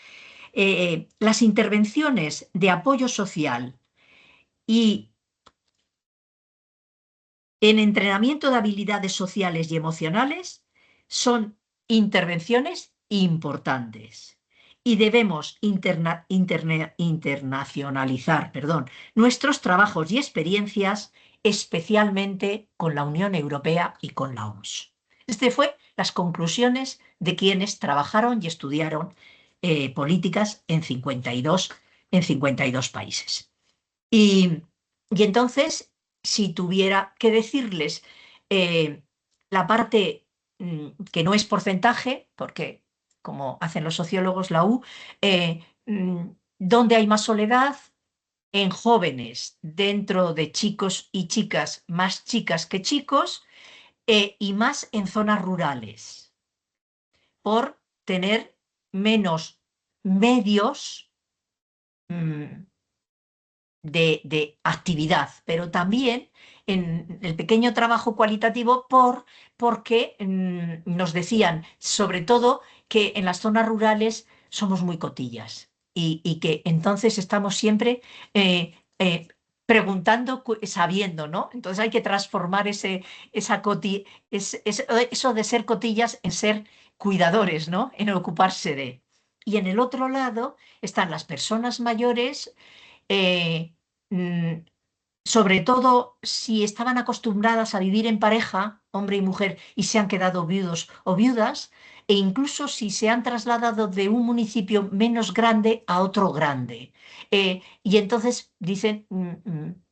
Las intervenciones de apoyo social y en entrenamiento de habilidades sociales y emocionales son intervenciones importantes y debemos internacionalizar, nuestros trabajos y experiencias, especialmente con la Unión Europea y con la OMS. Estas fueron las conclusiones de quienes trabajaron y estudiaron políticas en 52 países. Y entonces, si tuviera que decirles la parte que no es porcentaje, porque como hacen los sociólogos, la U, ¿dónde hay más soledad? En jóvenes, dentro de chicos y chicas, más chicas que chicos, y más en zonas rurales, por tener menos medios de actividad, pero también en el pequeño trabajo cualitativo porque nos decían, sobre todo, que en las zonas rurales somos muy cotillas y que entonces estamos siempre eh, eh, preguntando, sabiendo, ¿no? Entonces hay que transformar eso de ser cotillas en ser cuidadores, ¿no? En ocuparse de. Y en el otro lado están las personas mayores, eh, mm, sobre todo si estaban acostumbradas a vivir en pareja, hombre y mujer, y se han quedado viudos o viudas, e incluso si se han trasladado de un municipio menos grande a otro grande. Y entonces dicen,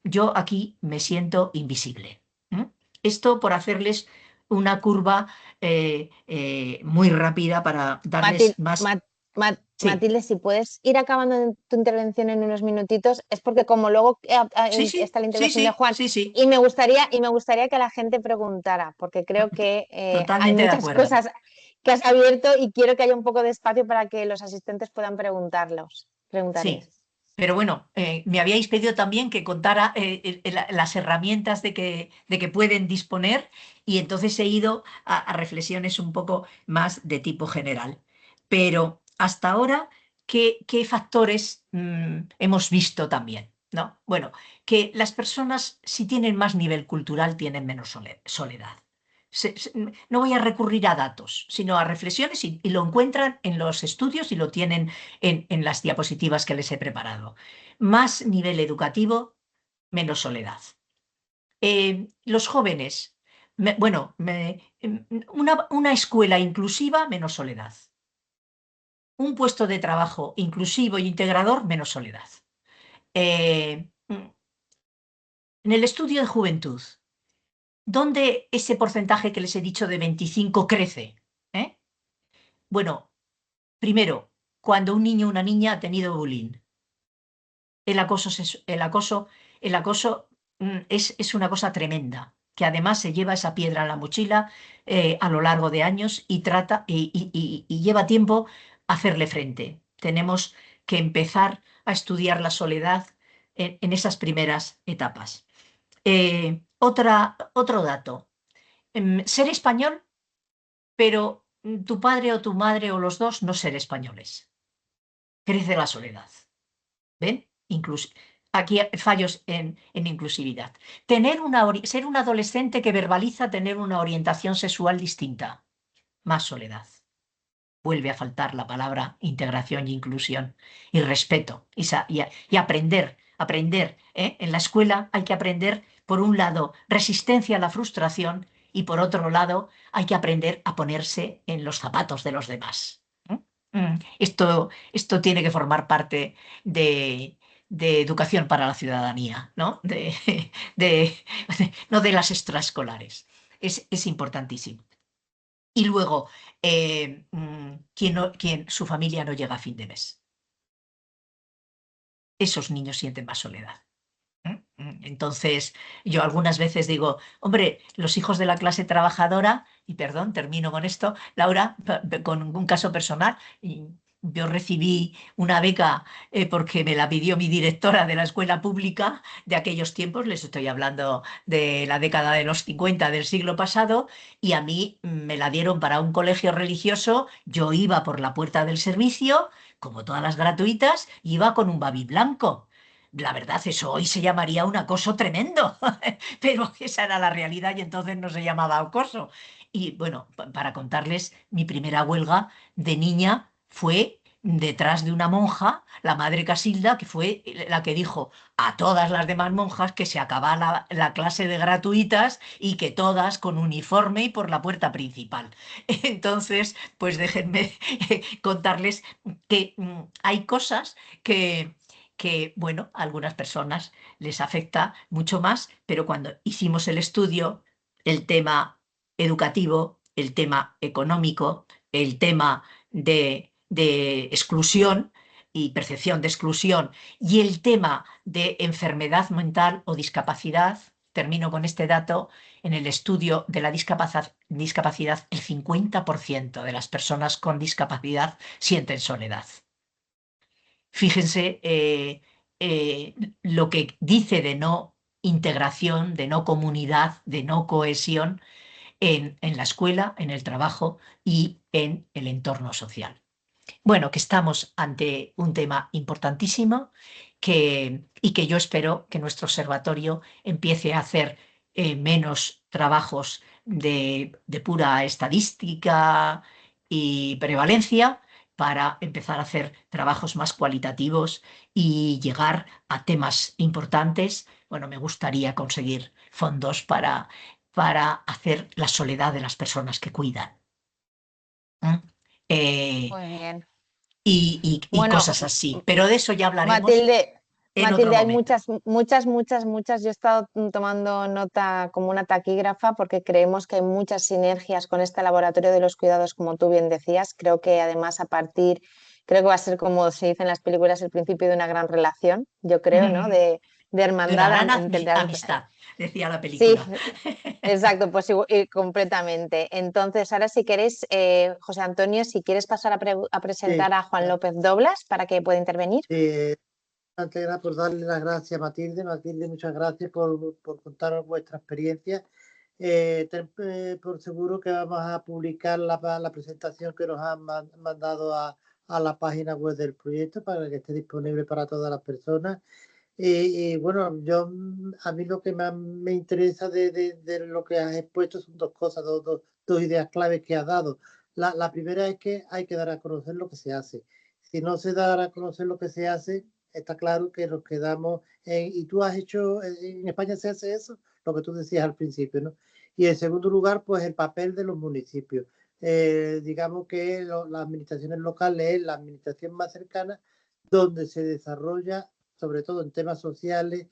yo aquí me siento invisible. ¿Mm? Esto por hacerles una curva muy rápida para darles más. Sí, Matilde, si puedes ir acabando tu intervención en unos minutitos, es porque como luego sí, sí, está la sí, intervención de sí, Juan, sí, sí, y me gustaría que la gente preguntara, porque creo que hay totalmente de muchas acuerdo. cosas que has abierto y quiero que haya un poco de espacio para que los asistentes puedan Sí, preguntarles. pero bueno, me habíais pedido también que contara las herramientas de que pueden disponer y entonces he ido a reflexiones un poco más de tipo general. Pero hasta ahora, ¿qué factores hemos visto también? ¿No? Bueno, que las personas, si tienen más nivel cultural, tienen menos soledad. No voy a recurrir a datos, sino a reflexiones y lo encuentran en los estudios y lo tienen en las diapositivas que les he preparado. Más nivel educativo, menos soledad. Los jóvenes, una escuela inclusiva, menos soledad. Un puesto de trabajo inclusivo e integrador, menos soledad. En el estudio de juventud, ¿dónde ese porcentaje que les he dicho de 25 crece? ¿Eh? Bueno, primero, cuando un niño o una niña ha tenido bullying. El acoso es una cosa tremenda, que además se lleva esa piedra en la mochila a lo largo de años y trata y lleva tiempo hacerle frente. Tenemos que empezar a estudiar la soledad en esas primeras etapas. Otro dato. Ser español, pero tu padre o tu madre o los dos no ser españoles. Crece la soledad. ¿Ven? Incluso, aquí hay fallos en inclusividad. Ser un adolescente que verbaliza tener una orientación sexual distinta. Más soledad. Vuelve a faltar la palabra integración y inclusión y respeto y aprender. Aprender. En la escuela hay que aprender, por un lado, resistencia a la frustración y por otro lado, hay que aprender a ponerse en los zapatos de los demás. Esto tiene que formar parte de educación para la ciudadanía, ¿no? De- no de las extraescolares. Es importantísimo. Y luego, quien su familia no llega a fin de mes. Esos niños sienten más soledad. Entonces, yo algunas veces digo, hombre, los hijos de la clase trabajadora, y perdón, termino con esto, Laura, con un caso personal, yo recibí una beca porque me la pidió mi directora de la escuela pública de aquellos tiempos, les estoy hablando de la década de los 50 del siglo pasado, y a mí me la dieron para un colegio religioso, yo iba por la puerta del servicio, como todas las gratuitas, iba con un babi blanco. La verdad, eso hoy se llamaría un acoso tremendo, pero esa era la realidad y entonces no se llamaba acoso. Y bueno, para contarles, mi primera huelga de niña fue detrás de una monja, la madre Casilda, que fue la que dijo a todas las demás monjas que se acababa la clase de gratuitas y que todas con uniforme y por la puerta principal. Entonces, pues déjenme contarles que hay cosas bueno, a algunas personas les afecta mucho más, pero cuando hicimos el estudio, el tema educativo, el tema económico, el tema de exclusión y percepción de exclusión y el tema de enfermedad mental o discapacidad, termino con este dato, en el estudio de la discapacidad, el 50% de las personas con discapacidad sienten soledad. Fíjense lo que dice de no integración, de no comunidad, de no cohesión en la escuela, en el trabajo y en el entorno social. Bueno, que estamos ante un tema importantísimo y que yo espero que nuestro observatorio empiece a hacer menos trabajos de pura estadística y prevalencia para empezar a hacer trabajos más cualitativos y llegar a temas importantes. Bueno, me gustaría conseguir fondos para hacer la soledad de las personas que cuidan. ¿Mm? Eh, Muy bien. y Bueno, cosas así. Pero de eso ya hablaremos Matilde, en otro Hay momento. muchas. Yo he estado tomando nota como una taquígrafa porque creemos que hay muchas sinergias con este laboratorio de los cuidados, como tú bien decías. Creo que además creo que va a ser como se dice en las películas, el principio de una gran relación, yo creo, ¿no? De De una hermandad gran entre amistad, decía la Sí, película. exacto, pues completamente. Entonces, ahora si queréis, José Antonio, si quieres pasar a Sí, presentar a Juan López Doblas para que pueda intervenir. antes que nada, por darle las gracias a Matilde. Matilde, muchas gracias por contaros vuestra experiencia. Ten por seguro que vamos a publicar la presentación que nos han mandado a la página web del proyecto para que esté disponible para todas las personas. Y bueno, a mí lo que más me interesa de lo que has expuesto son dos cosas, dos ideas claves que has dado. La primera es que hay que dar a conocer lo que se hace. Si no se da a conocer lo que se hace, está claro que nos quedamos y tú has hecho, en España se hace eso, lo que tú decías al principio, ¿no? Y en segundo lugar, pues el papel de los municipios. Digamos que las administraciones locales es la administración más cercana donde se desarrolla sobre todo en temas sociales,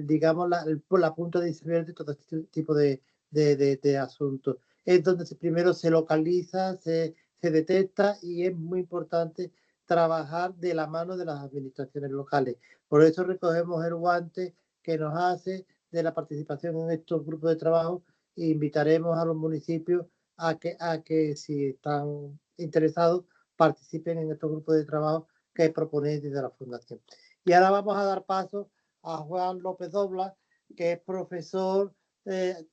digamos, la punta de iceberg de todo este tipo de asuntos. Es donde primero se localiza, se detecta y es muy importante trabajar de la mano de las administraciones locales. Por eso recogemos el guante que nos hace de la participación en estos grupos de trabajo e invitaremos a los municipios a que si están interesados participen en estos grupos de trabajo que proponéis desde la Fundación. Y ahora vamos a dar paso a Juan López Doblas, que es profesor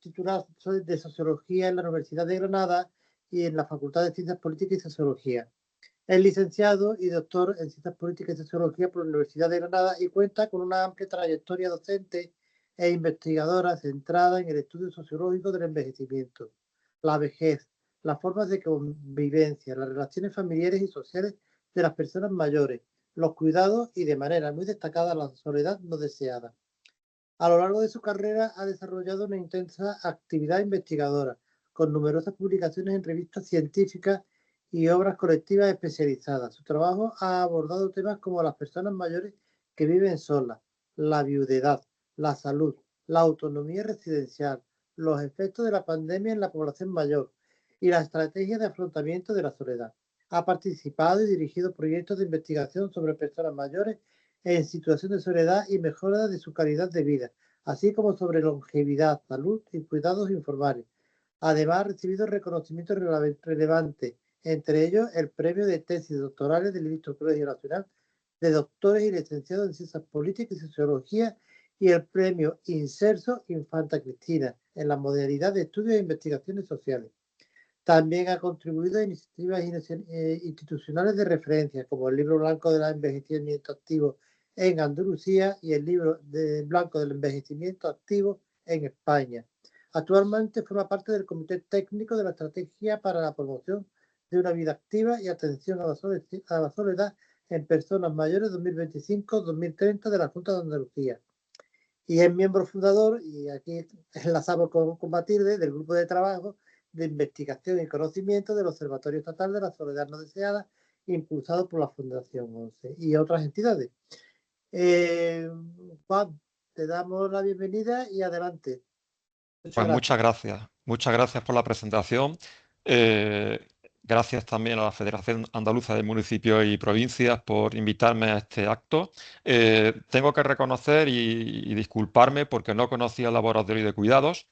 titular de Sociología en la Universidad de Granada y en la Facultad de Ciencias Políticas y Sociología. Es licenciado y doctor en Ciencias Políticas y Sociología por la Universidad de Granada y cuenta con una amplia trayectoria docente e investigadora centrada en el estudio sociológico del envejecimiento, la vejez, las formas de convivencia, las relaciones familiares y sociales de las personas mayores, los cuidados y, de manera muy destacada, la soledad no deseada. A lo largo de su carrera ha desarrollado una intensa actividad investigadora, con numerosas publicaciones en revistas científicas y obras colectivas especializadas. Su trabajo ha abordado temas como las personas mayores que viven solas, la viudedad, la salud, la autonomía residencial, los efectos de la pandemia en la población mayor y la estrategia de afrontamiento de la soledad. Ha participado y dirigido proyectos de investigación sobre personas mayores en situación de soledad y mejora de su calidad de vida, así como sobre longevidad, salud y cuidados informales. Además, ha recibido reconocimientos relevantes, entre ellos el premio de tesis doctorales del Instituto Colegio Nacional de Doctores y Licenciados en Ciencias Políticas y Sociología y el premio Inserso Infanta Cristina en la modalidad de estudios e investigaciones sociales. También ha contribuido a iniciativas institucionales de referencia, como el Libro Blanco del Envejecimiento Activo en Andalucía y el Libro Blanco del Envejecimiento Activo en España. Actualmente forma parte del Comité Técnico de la Estrategia para la Promoción de una Vida Activa y Atención a la Soledad en Personas Mayores 2025-2030 de la Junta de Andalucía. Y es miembro fundador, y aquí enlazamos con Matilde, del grupo de trabajo de investigación y conocimiento del Observatorio Estatal de la Soledad No Deseada, impulsado por la Fundación 11 y otras entidades. Juan, te damos la bienvenida y adelante. Pues muchas gracias por la presentación. Eh, Gracias también a la Federación Andaluza de Municipios y Provincias por invitarme a este acto. Tengo que reconocer y disculparme porque no conocía el laboratorio de cuidados.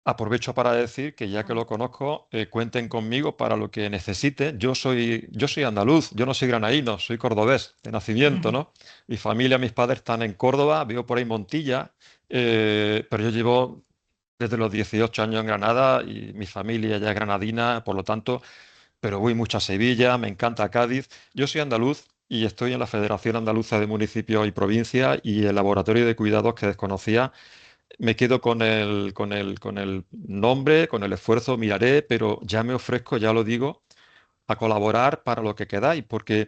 aprovecho para decir que ya que lo conozco, cuenten conmigo para lo que necesite. Yo soy andaluz, yo no soy granaíno, soy cordobés de nacimiento, ¿no? Mi familia, mis padres están en Córdoba, vivo por ahí Montilla, pero yo llevo desde los 18 años en Granada y mi familia ya es granadina, por lo tanto, pero voy mucho a Sevilla, me encanta Cádiz. Yo soy andaluz y estoy en la Federación Andaluza de Municipios y Provincias y el laboratorio de cuidados que desconocía. Me quedo con el nombre, con el esfuerzo, miraré, pero ya me ofrezco, ya lo digo, a colaborar para lo que queráis, porque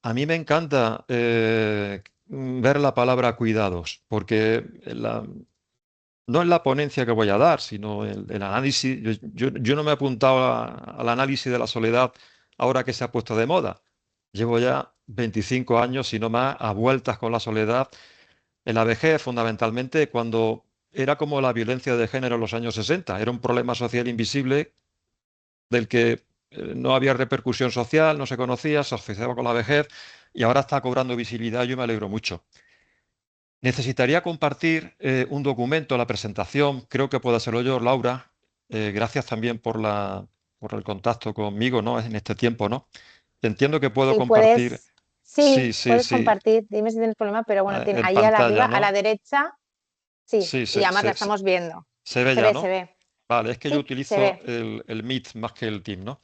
a mí me encanta ver la palabra cuidados, porque no es la ponencia que voy a dar, sino el análisis. Yo no me he apuntado al análisis de la soledad ahora que se ha puesto de moda. Llevo ya 25 años, si no más, a vueltas con la soledad en la vejez, fundamentalmente, cuando era como la violencia de género en los años 60, era un problema social invisible del que no había repercusión social, no se conocía, se asociaba con la vejez y ahora está cobrando visibilidad. Yo me alegro mucho. Necesitaría compartir un documento, la presentación, creo que puedo hacerlo yo, Laura. Gracias también por el contacto conmigo, ¿no? En este tiempo, ¿no? Entiendo que puedo Sí, compartir. Sí, sí, puedes sí. compartir, dime si tienes problema, pero bueno, En ahí a la arriba, pantalla, a la ¿no? derecha, sí, Sí, y además la estamos viendo. se ve Se ya, ve, se ¿no? ve. Vale, es que yo Sí, se utilizo ve. el Meet más que el Team, ¿no?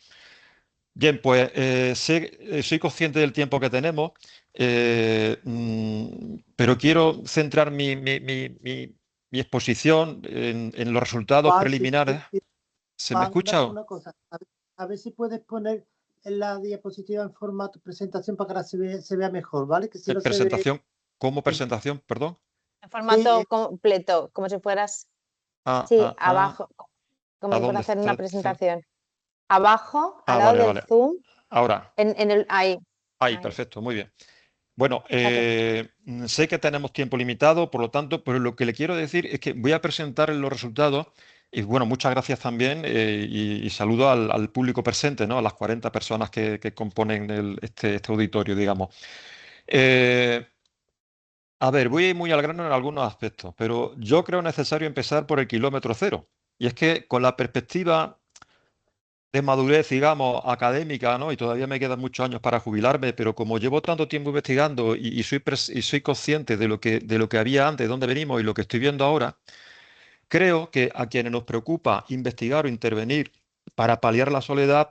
Bien, pues soy consciente del tiempo que tenemos, pero quiero centrar mi exposición en los resultados Juan, preliminares. ¿Se me Juan, escucha? una cosa. A ver si puedes poner en la diapositiva en formato presentación para que ahora se vea mejor, ¿vale? Que si no se ve. Presentación, ¿cómo Sí, presentación? Perdón. En sí, formato completo, como si fueras, Ah, sí, ah, ah, abajo, como ¿a si fueras dónde a hacer una está? presentación. Abajo, al Ah, lado vale, del vale. Zoom, Ahora, ahí, ahí, ahí. perfecto, muy bien. Bueno, Fíjate. sé que tenemos tiempo limitado, por lo tanto, pero lo que le quiero decir es que voy a presentar los resultados y bueno, muchas gracias también y saludo al público presente, ¿no? A las 40 personas que componen este auditorio, digamos. Eh, a ver, voy a ir muy al grano en algunos aspectos, pero yo creo necesario empezar por el kilómetro cero. Y es que con la perspectiva de madurez, digamos, académica, ¿no? Y todavía me quedan muchos años para jubilarme, pero como llevo tanto tiempo investigando y soy consciente de lo que había antes, de dónde venimos y lo que estoy viendo ahora, creo que a quienes nos preocupa investigar o intervenir para paliar la soledad,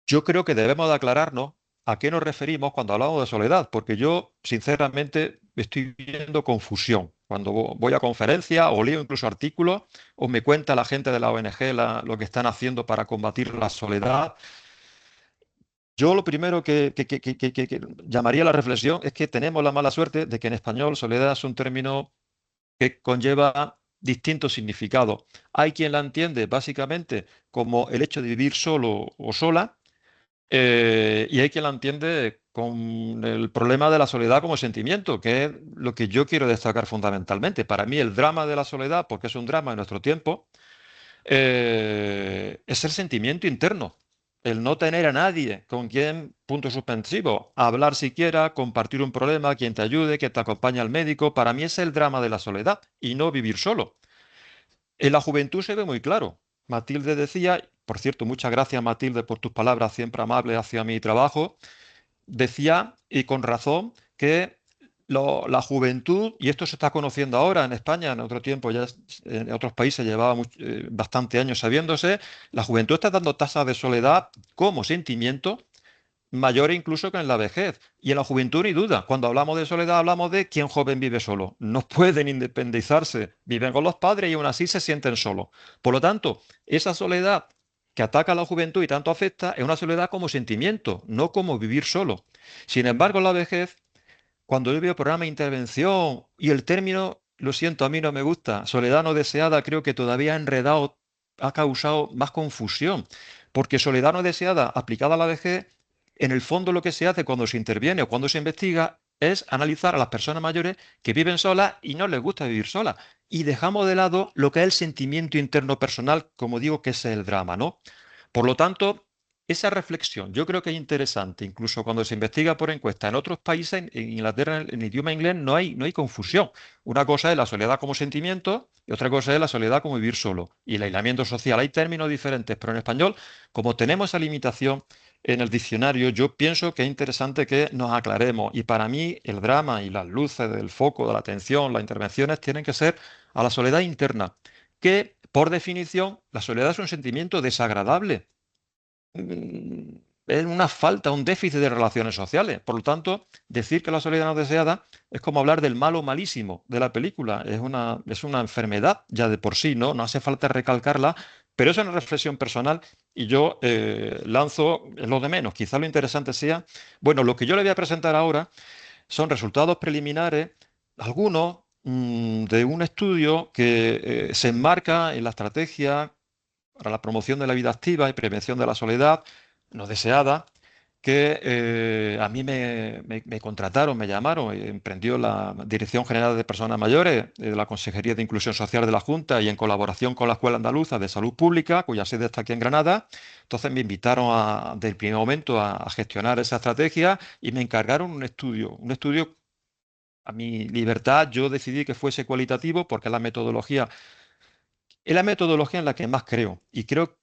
yo creo que debemos de aclararnos a qué nos referimos cuando hablamos de soledad, porque yo, sinceramente, estoy viendo confusión. Cuando voy a conferencias o leo incluso artículos, o me cuenta la gente de la ONG lo que están haciendo para combatir la soledad. Yo lo primero que llamaría a la reflexión es que tenemos la mala suerte de que en español soledad es un término que conlleva distintos significados. Hay quien la entiende básicamente como el hecho de vivir solo o sola, y hay quien la entiende con el problema de la soledad como sentimiento, que es lo que yo quiero destacar fundamentalmente. Para mí el drama de la soledad, porque es un drama en nuestro tiempo, es el sentimiento interno, el no tener a nadie con quien, punto suspensivo, hablar siquiera, compartir un problema, quien te ayude, que te acompañe al médico. Para mí es el drama de la soledad y no vivir solo. En la juventud se ve muy claro. Matilde decía, por cierto, muchas gracias Matilde por tus palabras siempre amables hacia mi trabajo, decía, y con razón, que la juventud, y esto se está conociendo ahora en España, en otro tiempo ya en otros países llevaba bastante años sabiéndose, la juventud está dando tasas de soledad como sentimiento mayores incluso que en la vejez. Y en la juventud ni duda, cuando hablamos de soledad hablamos de quién joven vive solo. No pueden independizarse, viven con los padres y aún así se sienten solos. Por lo tanto, esa soledad que ataca a la juventud y tanto afecta es una soledad como sentimiento, no como vivir solo. Sin embargo, en la vejez, cuando yo veo programa de intervención y el término, lo siento, a mí no me gusta, soledad no deseada, creo que todavía ha enredado, ha causado más confusión, porque soledad no deseada aplicada a la vejez, en el fondo lo que se hace cuando se interviene o cuando se investiga es analizar a las personas mayores que viven solas y no les gusta vivir solas. Y dejamos de lado lo que es el sentimiento interno personal, como digo, que es el drama, ¿no? Por lo tanto, esa reflexión yo creo que es interesante, incluso cuando se investiga por encuesta. En otros países, en Inglaterra, en idioma inglés, no hay confusión. Una cosa es la soledad como sentimiento y otra cosa es la soledad como vivir solo. Y el aislamiento social, hay términos diferentes, pero en español, como tenemos esa limitación en el diccionario, yo pienso que es interesante que nos aclaremos. Y para mí, el drama y las luces del foco, de la atención, las intervenciones, tienen que ser a la soledad interna, que por definición, la soledad es un sentimiento desagradable. Es una falta, un déficit de relaciones sociales. Por lo tanto, decir que la soledad no es deseada es como hablar del malo malísimo de la película. Es una enfermedad ya de por sí, ¿no? No hace falta recalcarla, pero es una reflexión personal y yo lanzo lo de menos. Quizá lo interesante sea, bueno, lo que yo le voy a presentar ahora son resultados preliminares, algunos de un estudio que se enmarca en la estrategia para la promoción de la vida activa y prevención de la soledad no deseada, que a mí me contrataron, me llamaron, emprendió la Dirección General de Personas Mayores de la Consejería de Inclusión Social de la Junta y en colaboración con la Escuela Andaluza de Salud Pública, cuya sede está aquí en Granada. Entonces me invitaron desde el primer momento a gestionar esa estrategia y me encargaron un estudio a mi libertad. Yo decidí que fuese cualitativo porque es la metodología en la que más creo y creo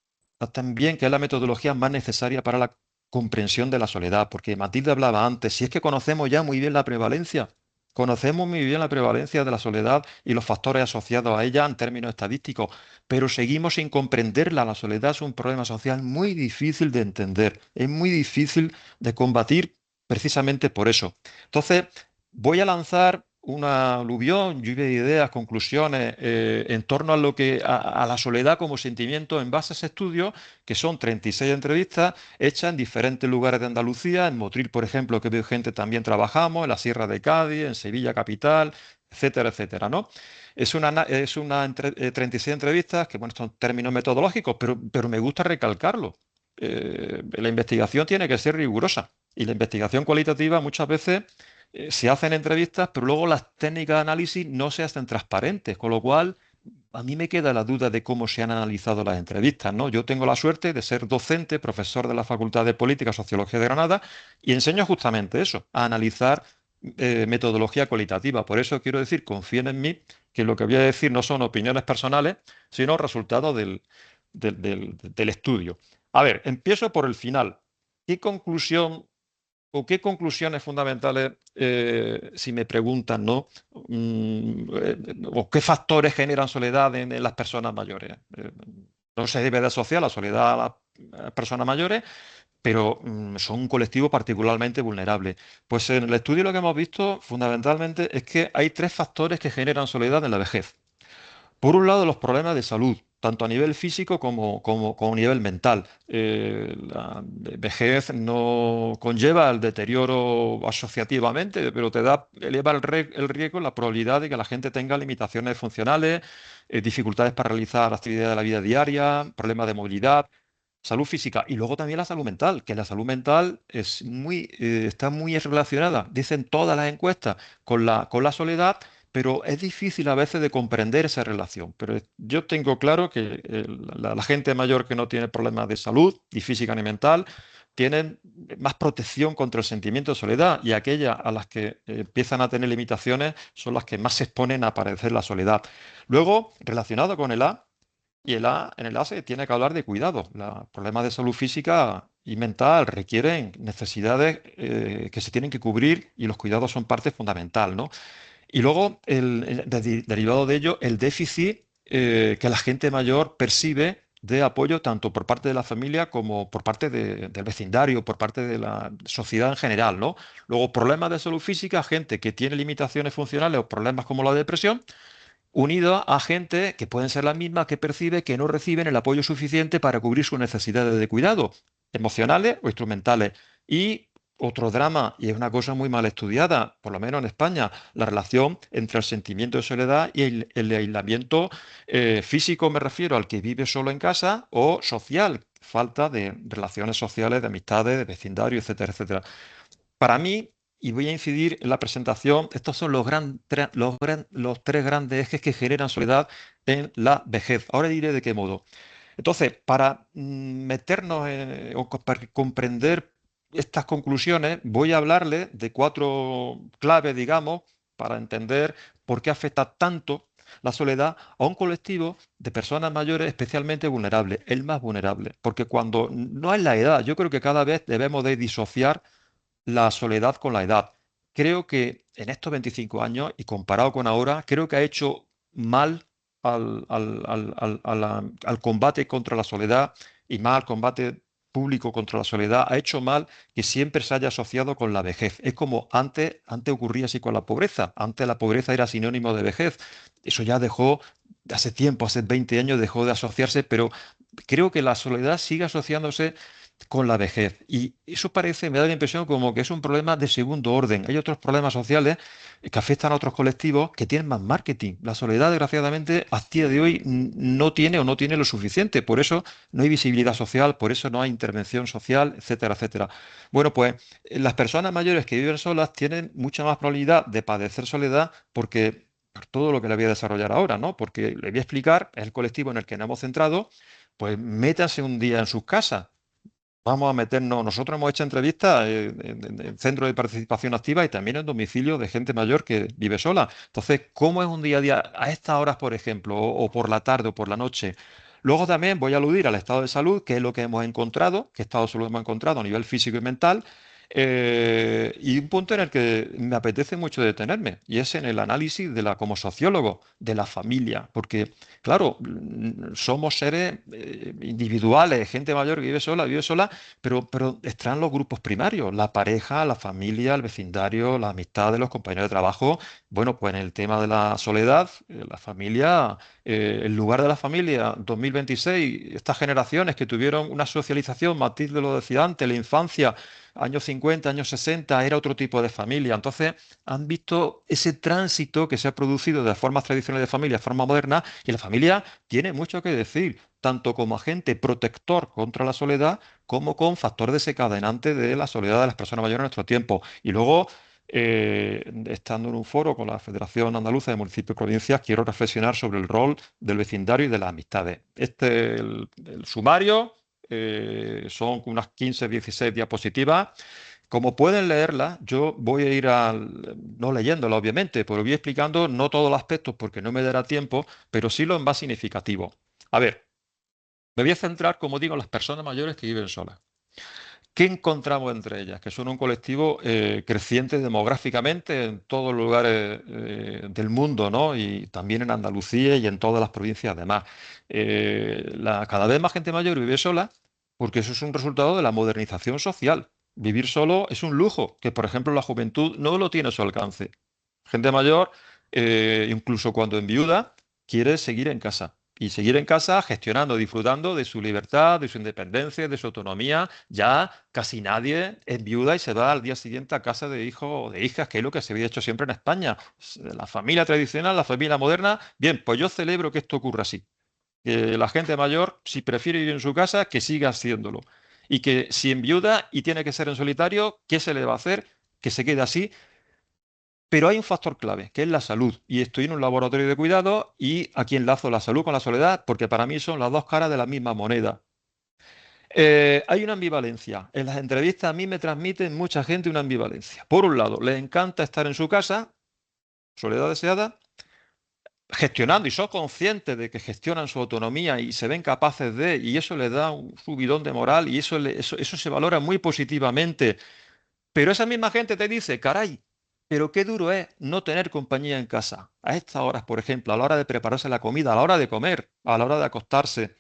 también que es la metodología más necesaria para la comprensión de la soledad, porque Matilde hablaba antes, si es que conocemos ya muy bien la prevalencia, conocemos muy bien la prevalencia de la soledad y los factores asociados a ella en términos estadísticos, pero seguimos sin comprenderla. La soledad es un problema social muy difícil de entender, es muy difícil de combatir precisamente por eso. Entonces, voy a lanzar una aluvión, lluvia de ideas, conclusiones en torno a a la soledad como sentimiento en base a ese estudio, que son 36 entrevistas hechas en diferentes lugares de Andalucía, en Motril, por ejemplo, que veo gente también trabajamos, en la Sierra de Cádiz, en Sevilla capital, etcétera, etcétera, ¿no? Es una 36 entrevistas, que bueno, son términos metodológicos, pero me gusta recalcarlo. La investigación tiene que ser rigurosa y la investigación cualitativa muchas veces se hacen entrevistas, pero luego las técnicas de análisis no se hacen transparentes, con lo cual a mí me queda la duda de cómo se han analizado las entrevistas, ¿no? Yo tengo la suerte de ser docente, profesor de la Facultad de Política y Sociología de Granada, y enseño justamente eso, a analizar metodología cualitativa. Por eso quiero decir, confíen en mí, que lo que voy a decir no son opiniones personales, sino resultados del estudio. A ver, empiezo por el final. ¿Qué conclusión o qué conclusiones fundamentales, si me preguntan, ¿no? O qué factores generan soledad en las personas mayores? No se debe de asociar la soledad a las personas mayores, pero son un colectivo particularmente vulnerable. Pues en el estudio lo que hemos visto fundamentalmente es que hay tres factores que generan soledad en la vejez. Por un lado, los problemas de salud, tanto a nivel físico como a nivel mental. La vejez no conlleva el deterioro asociativamente, pero eleva el riesgo, la probabilidad de que la gente tenga limitaciones funcionales, dificultades para realizar actividades de la vida diaria, problemas de movilidad. Salud física y luego también la salud mental, que la salud mental está muy relacionada, dicen todas las encuestas, con la soledad, pero es difícil a veces de comprender esa relación. Pero yo tengo claro que la gente mayor que no tiene problemas de salud, ni física ni mental, tienen más protección contra el sentimiento de soledad y aquellas a las que empiezan a tener limitaciones son las que más se exponen a padecer la soledad. Luego, relacionado con el A, y en el A se tiene que hablar de cuidado. Los problemas de salud física y mental requieren necesidades que se tienen que cubrir y los cuidados son parte fundamental, ¿no? Y luego, derivado de ello, el déficit que la gente mayor percibe de apoyo tanto por parte de la familia como por parte del vecindario, por parte de la sociedad en general, ¿no? Luego, problemas de salud física, gente que tiene limitaciones funcionales o problemas como la depresión, unido a gente que pueden ser las mismas que percibe que no reciben el apoyo suficiente para cubrir sus necesidades de cuidado, emocionales o instrumentales. Y otro drama, y es una cosa muy mal estudiada, por lo menos en España, la relación entre el sentimiento de soledad y el aislamiento físico, me refiero al que vive solo en casa, o social, falta de relaciones sociales, de amistades, de vecindario, etcétera, etcétera. Para mí, y voy a incidir en la presentación, estos son los tres grandes ejes que generan soledad en la vejez. Ahora diré de qué modo. Entonces, para meternos para comprender estas conclusiones, voy a hablarles de 4 claves, digamos, para entender por qué afecta tanto la soledad a un colectivo de personas mayores especialmente vulnerables, el más vulnerable. Porque cuando no es la edad, yo creo que cada vez debemos de disociar la soledad con la edad. Creo que en estos 25 años, y comparado con ahora, creo que ha hecho mal al combate contra la soledad y más al combate público contra la soledad, ha hecho mal que siempre se haya asociado con la vejez. Es como antes ocurría así con la pobreza. Antes la pobreza era sinónimo de vejez. Eso ya dejó, hace tiempo, hace 20 años dejó de asociarse, pero creo que la soledad sigue asociándose con la vejez. Y eso parece, me da la impresión como que es un problema de segundo orden. Hay otros problemas sociales que afectan a otros colectivos que tienen más marketing. La soledad, desgraciadamente, a día de hoy no tiene o no tiene lo suficiente. Por eso no hay visibilidad social, por eso no hay intervención social, etcétera, etcétera. Bueno, pues las personas mayores que viven solas tienen mucha más probabilidad de padecer soledad porque por todo lo que le voy a desarrollar ahora, ¿no? Porque le voy a explicar, es el colectivo en el que nos hemos centrado, pues métanse un día en sus casas. Vamos a meternos, nosotros hemos hecho entrevistas en centros de participación activa y también en domicilio de gente mayor que vive sola. Entonces, ¿cómo es un día a día a estas horas, por ejemplo, o por la tarde o por la noche? Luego también voy a aludir al estado de salud, que es lo que hemos encontrado, qué estado de salud hemos encontrado a nivel físico y mental, y un punto en el que me apetece mucho detenerme, y es en el análisis como sociólogo de la familia, porque claro, somos seres individuales, gente mayor que vive sola, pero están los grupos primarios, la pareja, la familia, el vecindario, la amistad de los compañeros de trabajo. Bueno, pues en el tema de la soledad, la familia, el lugar de la familia, 2026, estas generaciones que tuvieron una socialización, Matilde lo decía antes, la infancia, años 50, años 60, era otro tipo de familia. Entonces, han visto ese tránsito que se ha producido de formas tradicionales de familia a forma moderna y la familia tiene mucho que decir, tanto como agente protector contra la soledad como con factor desencadenante de la soledad de las personas mayores en nuestro tiempo. Y luego, estando en un foro con la Federación Andaluza de Municipios y Provincias, quiero reflexionar sobre el rol del vecindario y de las amistades. Este es el sumario. Son unas 15, 16 diapositivas. Como pueden leerla, yo voy a ir no leyéndola obviamente, pero voy explicando no todos los aspectos porque no me dará tiempo, pero sí lo más significativo. A ver, me voy a centrar, como digo, en las personas mayores que viven solas. ¿Qué encontramos entre ellas? Que son un colectivo creciente demográficamente en todos los lugares del mundo, ¿no? Y también en Andalucía y en todas las provincias además. Cada vez más gente mayor vive sola porque eso es un resultado de la modernización social. Vivir solo es un lujo que, por ejemplo, la juventud no lo tiene a su alcance. Gente mayor, incluso cuando enviuda, quiere seguir en casa. Y seguir en casa gestionando, disfrutando de su libertad, de su independencia, de su autonomía. Ya casi nadie es viuda y se va al día siguiente a casa de hijos o de hijas, que es lo que se había hecho siempre en España. La familia tradicional, la familia moderna. Bien, pues yo celebro que esto ocurra así. Que la gente mayor, si prefiere vivir en su casa, que siga haciéndolo. Y que si enviuda y tiene que ser en solitario, ¿qué se le va a hacer? Que se quede así. Pero hay un factor clave, que es la salud. Y estoy en un laboratorio de cuidado y aquí enlazo la salud con la soledad, porque para mí son las dos caras de la misma moneda. Hay una ambivalencia. En las entrevistas a mí me transmiten mucha gente una ambivalencia. Por un lado, les encanta estar en su casa, soledad deseada, gestionando y son conscientes de que gestionan su autonomía y se ven capaces de, y eso les da un subidón de moral y eso se valora muy positivamente. Pero esa misma gente te dice, caray, pero qué duro es no tener compañía en casa. A estas horas, por ejemplo, a la hora de prepararse la comida, a la hora de comer, a la hora de acostarse.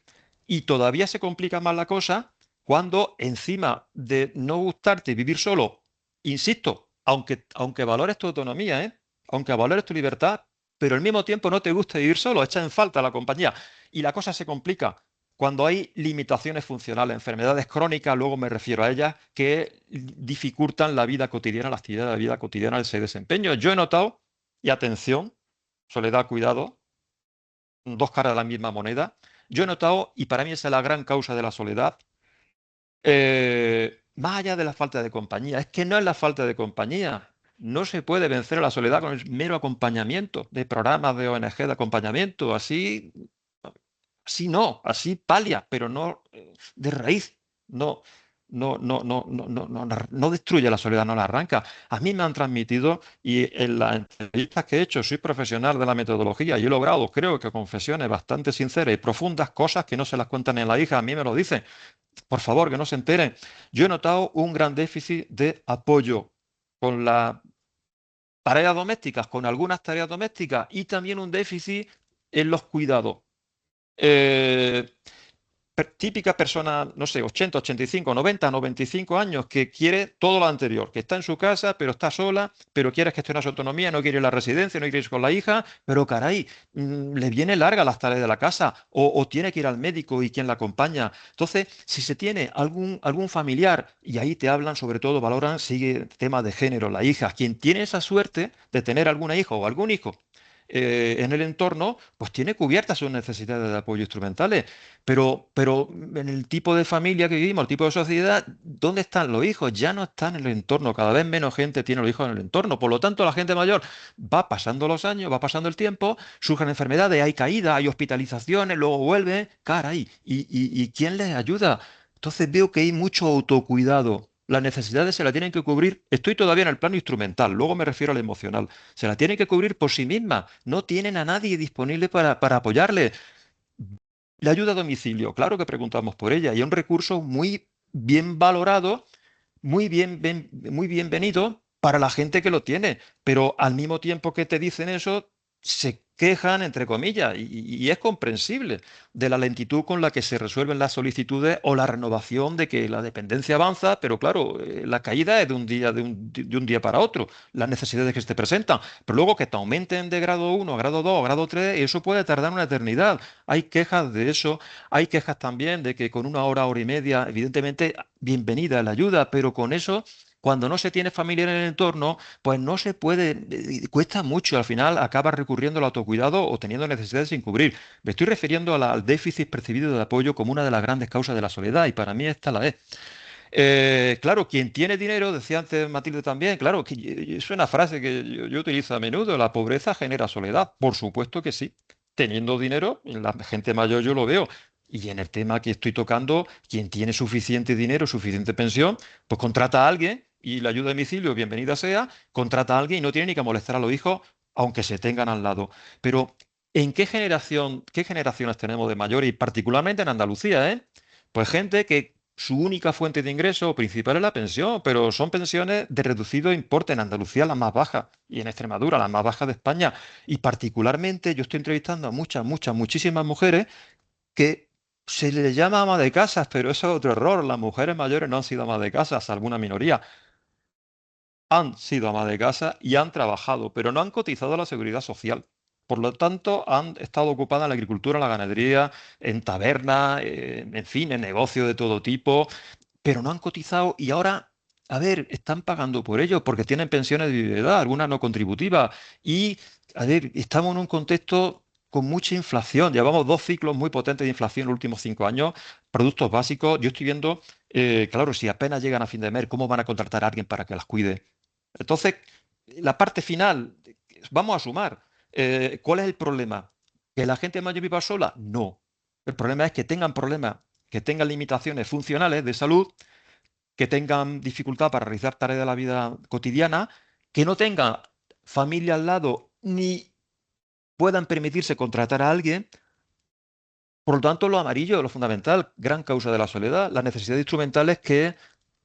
Y todavía se complica más la cosa cuando encima de no gustarte vivir solo, insisto, aunque valores tu autonomía, aunque valores tu libertad, pero al mismo tiempo no te gusta vivir solo, echa en falta la compañía. Y la cosa se complica cuando hay limitaciones funcionales, enfermedades crónicas, luego me refiero a ellas, que dificultan la vida cotidiana, la actividad de la vida cotidiana, ese desempeño. Yo he notado, y atención, soledad, cuidado, dos caras de la misma moneda, yo he notado, y para mí esa es la gran causa de la soledad, más allá de la falta de compañía, es que no es la falta de compañía. No se puede vencer a la soledad con el mero acompañamiento de programas de ONG de acompañamiento. Así Así no, así palia, pero no de raíz. No, no destruye la soledad, no la arranca. A mí me han transmitido, y en las entrevistas que he hecho, soy profesional de la metodología y he logrado, creo que confesiones bastante sinceras y profundas, cosas que no se las cuentan en la hija, a mí me lo dicen. Por favor, que no se enteren. Yo he notado un gran déficit de apoyo con las tareas domésticas, con algunas tareas domésticas, y también un déficit en los cuidados. Eh, Típica persona, no sé, 80, 85, 90, 95 años, que quiere todo lo anterior, que está en su casa, pero está sola, pero quiere gestionar su autonomía, no quiere ir a la residencia, no quiere ir con la hija, pero caray, le viene larga las tareas de la casa, o tiene que ir al médico y quien la acompaña. Entonces, si se tiene algún familiar, y ahí te hablan, sobre todo, valoran, sigue tema de género, la hija, quien tiene esa suerte de tener alguna hija o algún hijo en el entorno, pues tiene cubiertas sus necesidades de apoyo instrumentales. Pero en el tipo de familia que vivimos, el tipo de sociedad, ¿dónde están los hijos? Ya no están en el entorno. Cada vez menos gente tiene los hijos en el entorno. Por lo tanto, la gente mayor va pasando los años, va pasando el tiempo, surgen enfermedades, hay caídas, hay hospitalizaciones, luego vuelve, caray. ¿Y quién les ayuda? Entonces veo que hay mucho autocuidado. Las necesidades se las tienen que cubrir. Estoy todavía en el plano instrumental, luego me refiero al emocional. Se las tienen que cubrir por sí mismas. No tienen a nadie disponible para apoyarles. La ayuda a domicilio, claro que preguntamos por ella, y es un recurso muy bien valorado, muy bienvenido para la gente que lo tiene, pero al mismo tiempo que te dicen eso, se quejan, entre comillas, y es comprensible de la lentitud con la que se resuelven las solicitudes o la renovación de que la dependencia avanza, pero claro, la caída es de un día, de un día para otro, las necesidades que se te presentan, pero luego que te aumenten de grado 1 a grado 2 a grado 3, eso puede tardar una eternidad. Hay quejas de eso, hay quejas también de que con una hora, hora y media, evidentemente, bienvenida la ayuda, pero con eso, cuando no se tiene familia en el entorno, pues no se puede, cuesta mucho, al final acaba recurriendo al autocuidado o teniendo necesidades sin cubrir. Me estoy refiriendo al déficit percibido de apoyo como una de las grandes causas de la soledad, y para mí esta la es. Claro, quien tiene dinero, decía antes Matilde también, claro, que es una frase que yo utilizo a menudo, la pobreza genera soledad. Por supuesto que sí. Teniendo dinero, en la gente mayor yo lo veo. Y en el tema que estoy tocando, quien tiene suficiente dinero, suficiente pensión, pues contrata a alguien y la ayuda a domicilio, bienvenida sea, contrata a alguien y no tiene ni que molestar a los hijos, aunque se tengan al lado. Pero, ¿en qué generaciones tenemos de mayores? Y particularmente en Andalucía, ¿eh? Pues gente que su única fuente de ingreso principal es la pensión, pero son pensiones de reducido importe. En Andalucía las más bajas y en Extremadura las más bajas de España. Y particularmente yo estoy entrevistando a muchísimas mujeres que se les llama ama de casas, pero eso es otro error. Las mujeres mayores no han sido amas de casa, salvo una minoría. Han sido amas de casa y han trabajado, pero no han cotizado a la seguridad social. Por lo tanto, han estado ocupadas en la agricultura, en la ganadería, en tabernas, en fin, en negocios de todo tipo, pero no han cotizado y ahora, a ver, están pagando por ello porque tienen pensiones de viudedad, algunas no contributivas. Y, a ver, estamos en un contexto con mucha inflación. Llevamos dos ciclos muy potentes de inflación en los últimos 5 años, productos básicos. Yo estoy viendo, claro, si apenas llegan a fin de mes, ¿cómo van a contratar a alguien para que las cuide? Entonces, la parte final, vamos a sumar. ¿Cuál es el problema? ¿Que la gente mayor viva sola? No. El problema es que tengan problemas, que tengan limitaciones funcionales de salud, que tengan dificultad para realizar tareas de la vida cotidiana, que no tengan familia al lado ni puedan permitirse contratar a alguien. Por lo tanto, lo amarillo, lo fundamental, gran causa de la soledad, las necesidades instrumentales que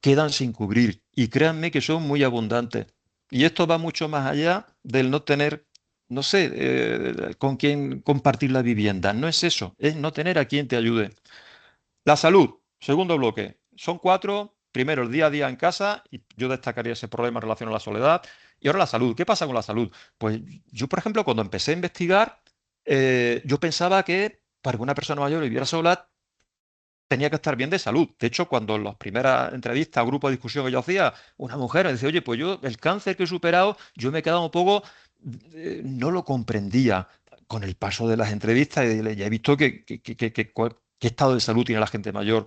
quedan sin cubrir. Y créanme que son muy abundantes. Y esto va mucho más allá del no tener, no sé, con quién compartir la vivienda. No es eso, es no tener a quien te ayude. La salud, segundo bloque. Son cuatro. Primero, el día a día en casa, y yo destacaría ese problema en relación a la soledad. Y ahora la salud. ¿Qué pasa con la salud? Pues yo, por ejemplo, cuando empecé a investigar, yo pensaba que para que una persona mayor viviera sola tenía que estar bien de salud. De hecho, cuando en las primeras entrevistas o grupos de discusión que yo hacía, una mujer me decía, oye, pues yo el cáncer que he superado, yo me he quedado un poco, no lo comprendía. Con el paso de las entrevistas ya he visto qué estado de salud tiene la gente mayor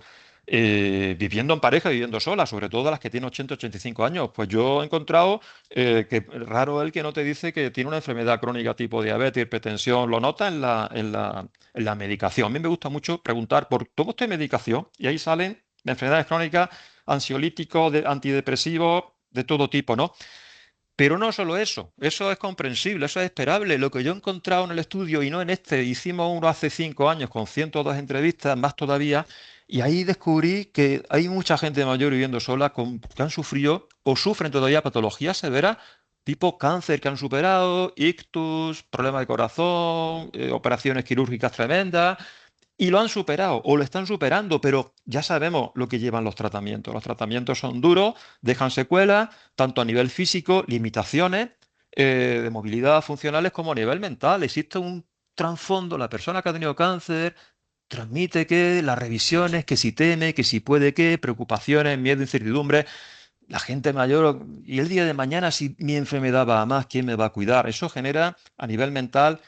viviendo en pareja, viviendo sola, sobre todo las que tienen 80, 85 años. Pues yo he encontrado que raro el que no te dice que tiene una enfermedad crónica tipo diabetes, hipertensión, lo nota en la medicación. A mí me gusta mucho preguntar por ¿toma usted medicación? Y ahí salen enfermedades crónicas, ansiolíticos, antidepresivos, de todo tipo, ¿no? Pero no solo eso es comprensible, eso es esperable. Lo que yo he encontrado en el estudio y no en este, hicimos uno hace 5 años con 102 entrevistas, más todavía, y ahí descubrí que hay mucha gente mayor viviendo sola que han sufrido o sufren todavía patologías severas, tipo cáncer que han superado, ictus, problemas de corazón, operaciones quirúrgicas tremendas. Y lo han superado o lo están superando, pero ya sabemos lo que llevan los tratamientos. Los tratamientos son duros, dejan secuelas, tanto a nivel físico, limitaciones de movilidad funcionales, como a nivel mental. Existe un trasfondo, la persona que ha tenido cáncer transmite que las revisiones, que si teme, que si puede que, preocupaciones, miedo, incertidumbre. La gente mayor, y el día de mañana, si mi enfermedad va a más, ¿quién me va a cuidar? Eso genera a nivel mental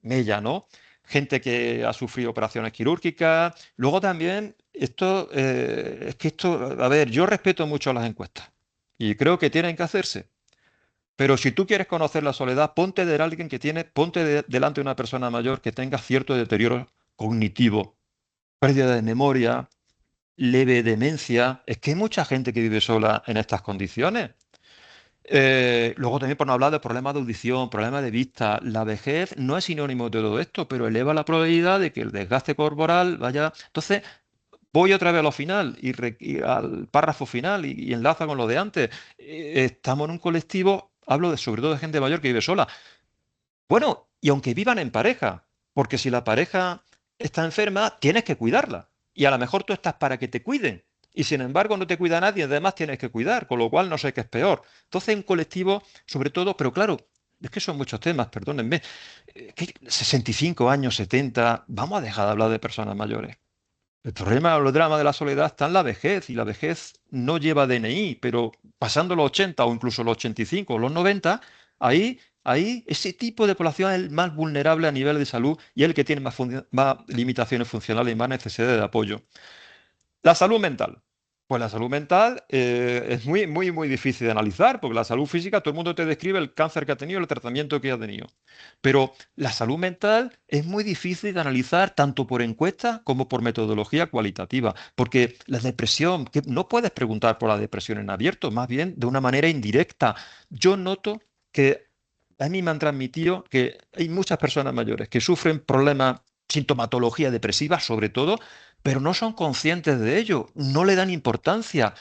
mella, ¿no? Gente que ha sufrido operaciones quirúrgicas. Luego también, es que esto, a ver, yo respeto mucho las encuestas y creo que tienen que hacerse. Pero si tú quieres conocer la soledad, ponte delante de una persona mayor que tenga cierto deterioro cognitivo, pérdida de memoria, leve demencia. Es que hay mucha gente que vive sola en estas condiciones. Luego también por no hablar de problemas de audición, problemas de vista. La vejez no es sinónimo de todo esto, pero eleva la probabilidad de que el desgaste corporal vaya. Entonces, voy otra vez a lo final y al párrafo final y enlaza con lo de antes. Estamos en un colectivo, hablo sobre todo de gente mayor que vive sola. Bueno, y aunque vivan en pareja, porque si la pareja está enferma, tienes que cuidarla. Y a lo mejor tú estás para que te cuiden. Y sin embargo no te cuida nadie, además tienes que cuidar, con lo cual no sé qué es peor. Entonces, un colectivo, sobre todo, pero claro, es que son muchos temas, perdónenme. 65 años, 70, vamos a dejar de hablar de personas mayores. El problema o el drama de la soledad está en la vejez, y la vejez no lleva DNI, pero pasando los 80 o incluso los 85 o los 90, ahí ese tipo de población es el más vulnerable a nivel de salud y es el que tiene más limitaciones funcionales y más necesidad de apoyo. La salud mental. Pues la salud mental es muy, muy, muy difícil de analizar, porque la salud física, todo el mundo te describe el cáncer que ha tenido, el tratamiento que ha tenido. Pero la salud mental es muy difícil de analizar tanto por encuestas como por metodología cualitativa, porque la depresión, que no puedes preguntar por la depresión en abierto, más bien de una manera indirecta. Yo noto que a mí me han transmitido que hay muchas personas mayores que sufren problemas, sintomatología depresiva sobre todo, pero no son conscientes de ello, no le dan importancia.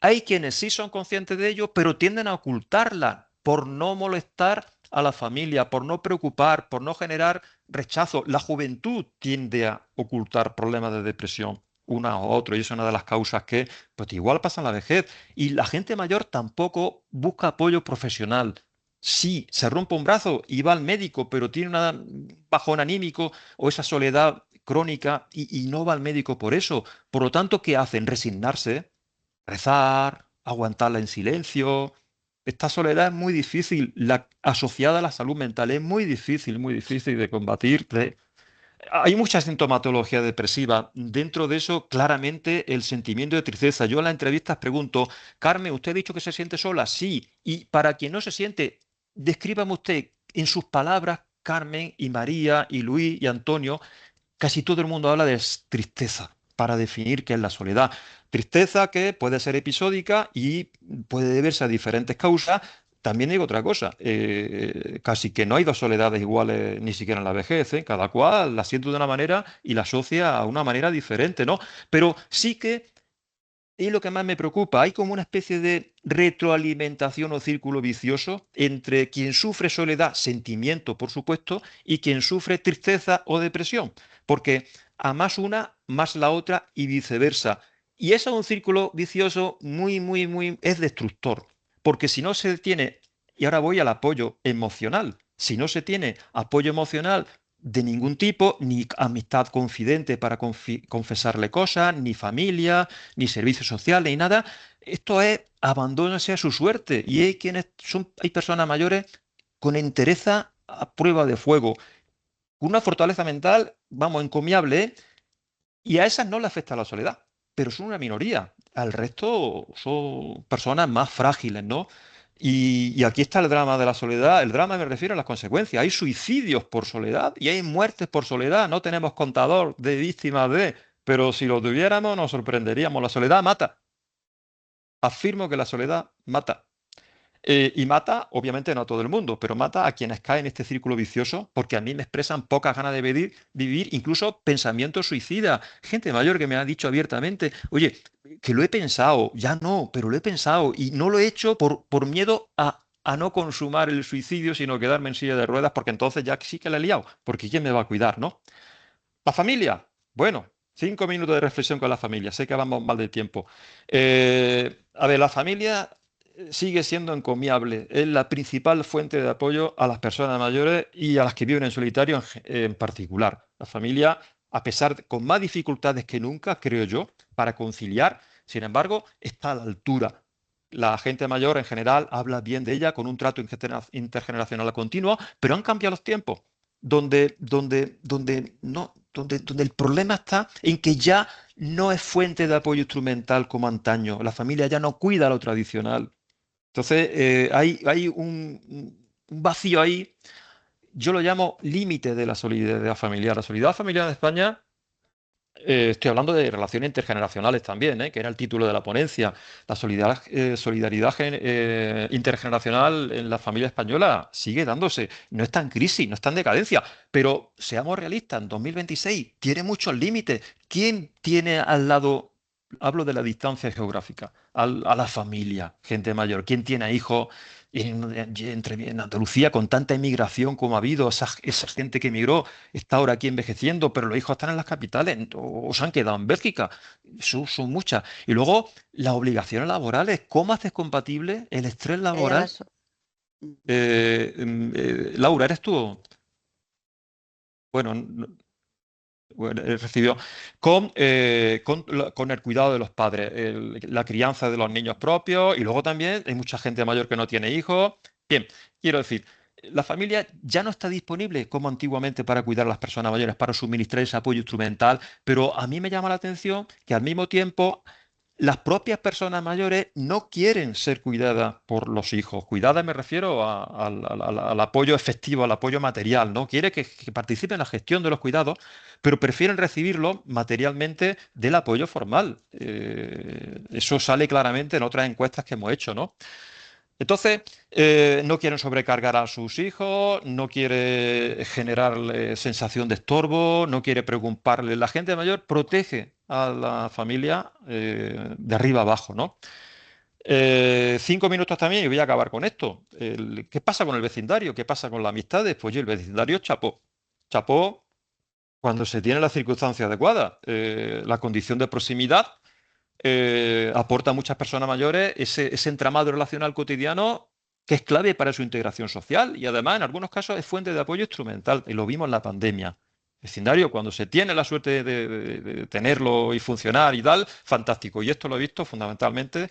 Hay quienes sí son conscientes de ello, pero tienden a ocultarla por no molestar a la familia, por no preocupar, por no generar rechazo. La juventud tiende a ocultar problemas de depresión, una u otra, y eso es una de las causas que, pues igual pasa en la vejez. Y la gente mayor tampoco busca apoyo profesional. Sí, se rompe un brazo y va al médico, pero tiene un bajón anímico o esa soledad crónica y no va al médico por eso. Por lo tanto, ¿qué hacen? Resignarse, rezar, aguantarla en silencio. Esta soledad es muy difícil, asociada a la salud mental, es muy difícil de combatir. Hay mucha sintomatología depresiva. Dentro de eso, claramente, el sentimiento de tristeza. Yo en las entrevistas pregunto, Carmen, ¿usted ha dicho que se siente sola? Sí. Y para quien no se siente, descríbame usted en sus palabras, Carmen y María y Luis y Antonio. Casi todo el mundo habla de tristeza para definir qué es la soledad. Tristeza que puede ser episódica y puede deberse a diferentes causas. También digo otra cosa, casi que no hay dos soledades iguales ni siquiera en la vejez, ¿eh? Cada cual la siente de una manera y la asocia a una manera diferente, ¿no? Pero sí que, y lo que más me preocupa, hay como una especie de retroalimentación o círculo vicioso entre quien sufre soledad, sentimiento, por supuesto, y quien sufre tristeza o depresión, porque a más una, más la otra y viceversa. Y eso es un círculo vicioso muy, muy, muy, es destructor, porque si no se tiene, y ahora voy al apoyo emocional, si no se tiene apoyo emocional de ningún tipo, ni amistad confidente para confesarle cosas, ni familia, ni servicios sociales, ni nada. Esto es abandónese a su suerte. Y hay personas mayores con entereza a prueba de fuego, con una fortaleza mental, vamos, encomiable, ¿eh? Y a esas no le afecta la soledad. pero son una minoría. Al resto son personas más frágiles, ¿no? Y aquí está el drama de la soledad. El drama me refiero a las consecuencias. Hay suicidios por soledad y hay muertes por soledad. No tenemos contador de víctimas pero si lo tuviéramos nos sorprenderíamos. La soledad mata. Afirmo que la soledad mata. Y mata, obviamente no a todo el mundo, pero mata a quienes caen en este círculo vicioso porque a mí me expresan pocas ganas de vivir, incluso pensamientos suicidas. Gente mayor que me ha dicho abiertamente, oye, que lo he pensado, ya no, pero lo he pensado y no lo he hecho por miedo a no consumar el suicidio, sino quedarme en silla de ruedas porque entonces ya sí que la he liado, porque ¿quién me va a cuidar, no? La familia, bueno, 5 minutos de reflexión con la familia, sé que vamos mal de tiempo. A ver, la familia sigue siendo encomiable, es la principal fuente de apoyo a las personas mayores y a las que viven en solitario en particular. La familia, a pesar con más dificultades que nunca, creo yo, para conciliar, sin embargo, está a la altura. La gente mayor en general habla bien de ella con un trato intergeneracional continuo, pero han cambiado los tiempos donde el problema está en que ya no es fuente de apoyo instrumental como antaño. La familia ya no cuida lo tradicional. Entonces, hay un vacío ahí. Yo lo llamo límite de la solidaridad familiar. La solidaridad familiar en España, estoy hablando de relaciones intergeneracionales también, que era el título de la ponencia. La solidaridad intergeneracional en la familia española sigue dándose. No está en crisis, no está en decadencia, pero seamos realistas, en 2026 tiene muchos límites. ¿Quién tiene al lado, hablo de la distancia geográfica, a la familia, gente mayor? ¿Quién tiene hijos? En Andalucía, con tanta inmigración como ha habido, esa gente que emigró está ahora aquí envejeciendo, pero los hijos están en las capitales o se han quedado en Bélgica. Son muchas. Y luego, las obligaciones laborales. ¿Cómo haces compatible el estrés laboral? Laura, ¿eres tú? Bueno, recibió con el cuidado de los padres, la crianza de los niños propios y luego también hay mucha gente mayor que no tiene hijos. Bien, quiero decir, la familia ya no está disponible como antiguamente para cuidar a las personas mayores, para suministrar ese apoyo instrumental, pero a mí me llama la atención que al mismo tiempo las propias personas mayores no quieren ser cuidadas por los hijos. Cuidadas me refiero al apoyo efectivo, al apoyo material, ¿no? Quiere que participen en la gestión de los cuidados, pero prefieren recibirlo materialmente del apoyo formal. Eso sale claramente en otras encuestas que hemos hecho, ¿no? Entonces, no quieren sobrecargar a sus hijos, no quiere generarle sensación de estorbo, no quiere preocuparle. La gente mayor protege a la familia de arriba abajo, ¿no? 5 minutos también y voy a acabar con esto. ¿Qué pasa con el vecindario? ¿Qué pasa con las amistades? Pues el vecindario chapó. Chapó cuando se tiene las circunstancias adecuadas. La condición de proximidad aporta a muchas personas mayores ese entramado relacional cotidiano que es clave para su integración social y además en algunos casos es fuente de apoyo instrumental y lo vimos en la pandemia. Vecindario, cuando se tiene la suerte de tenerlo y funcionar y tal, fantástico. Y esto lo he visto fundamentalmente,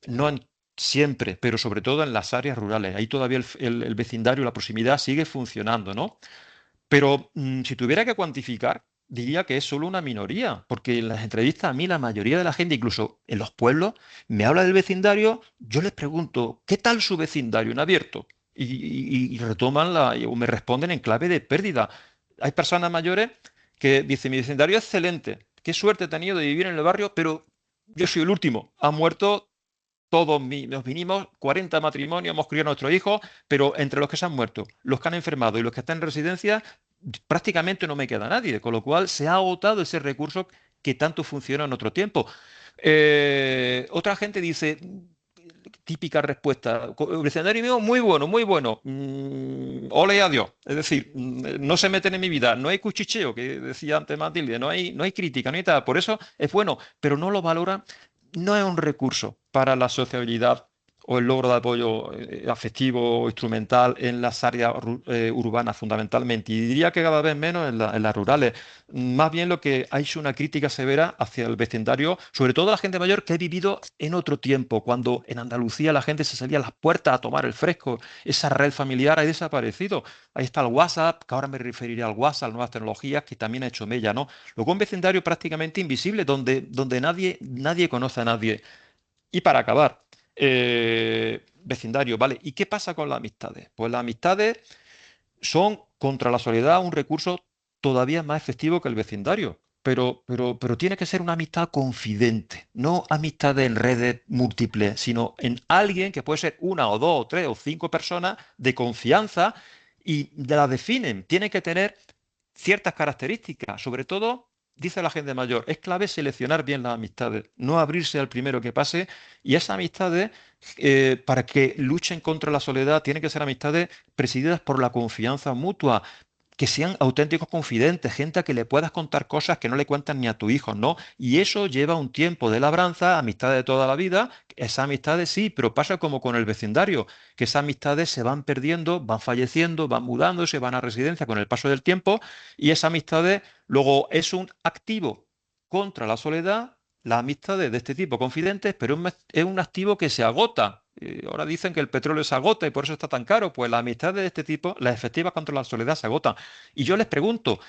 no siempre, pero sobre todo en las áreas rurales. Ahí todavía el vecindario, la proximidad sigue funcionando, ¿no? Pero si tuviera que cuantificar, diría que es solo una minoría, porque en las entrevistas a mí la mayoría de la gente, incluso en los pueblos, me habla del vecindario, yo les pregunto, ¿qué tal su vecindario en abierto? Y retoman o me responden en clave de pérdida. Hay personas mayores que dicen, mi vecindario es excelente, qué suerte he tenido de vivir en el barrio, pero yo soy el último, han muerto todos, nos vinimos 40 matrimonios, hemos criado a nuestros hijos, pero entre los que se han muerto, los que han enfermado y los que están en residencia, prácticamente no me queda nadie, con lo cual se ha agotado ese recurso que tanto funciona en otro tiempo. Otra gente dice, típica respuesta, el vecindario mío muy bueno, muy bueno, ole a Dios, es decir, no se meten en mi vida, no hay cuchicheo, que decía antes Matilde, no hay crítica, no hay nada, por eso es bueno, pero no lo valoran, no es un recurso para la sociabilidad o el logro de apoyo afectivo o instrumental en las áreas urbanas fundamentalmente, y diría que cada vez menos en las rurales. Más bien lo que ha hecho una crítica severa hacia el vecindario, sobre todo la gente mayor que ha vivido en otro tiempo, cuando en Andalucía la gente se salía a las puertas a tomar el fresco, esa red familiar ha desaparecido. Ahí está el WhatsApp, que ahora me referiré al WhatsApp, nuevas tecnologías, que también ha hecho mella, ¿no? Luego un vecindario prácticamente invisible, donde nadie conoce a nadie. Y para acabar, vecindario, ¿vale? ¿Y qué pasa con las amistades? Pues las amistades son contra la soledad un recurso todavía más efectivo que el vecindario. Pero tiene que ser una amistad confidente, no amistad en redes múltiples, sino en alguien que puede ser una o dos o tres o cinco personas de confianza y la definen. Tiene que tener ciertas características, sobre todo, dice la gente mayor, es clave seleccionar bien las amistades, no abrirse al primero que pase, y esas amistades, para que luchen contra la soledad, tienen que ser amistades presididas por la confianza mutua, que sean auténticos confidentes, gente a que le puedas contar cosas que no le cuentan ni a tu hijo, ¿no? Y eso lleva un tiempo de labranza, amistades de toda la vida, esas amistades sí, pero pasa como con el vecindario, que esas amistades se van perdiendo, van falleciendo, van mudándose, van a residencia con el paso del tiempo, y esas amistades luego es un activo contra la soledad, las amistades de este tipo confidentes, pero es un activo que se agota. Ahora dicen que el petróleo se agota y por eso está tan caro. Pues las amistades de este tipo, las efectivas contra la soledad, se agotan. Y yo les pregunto,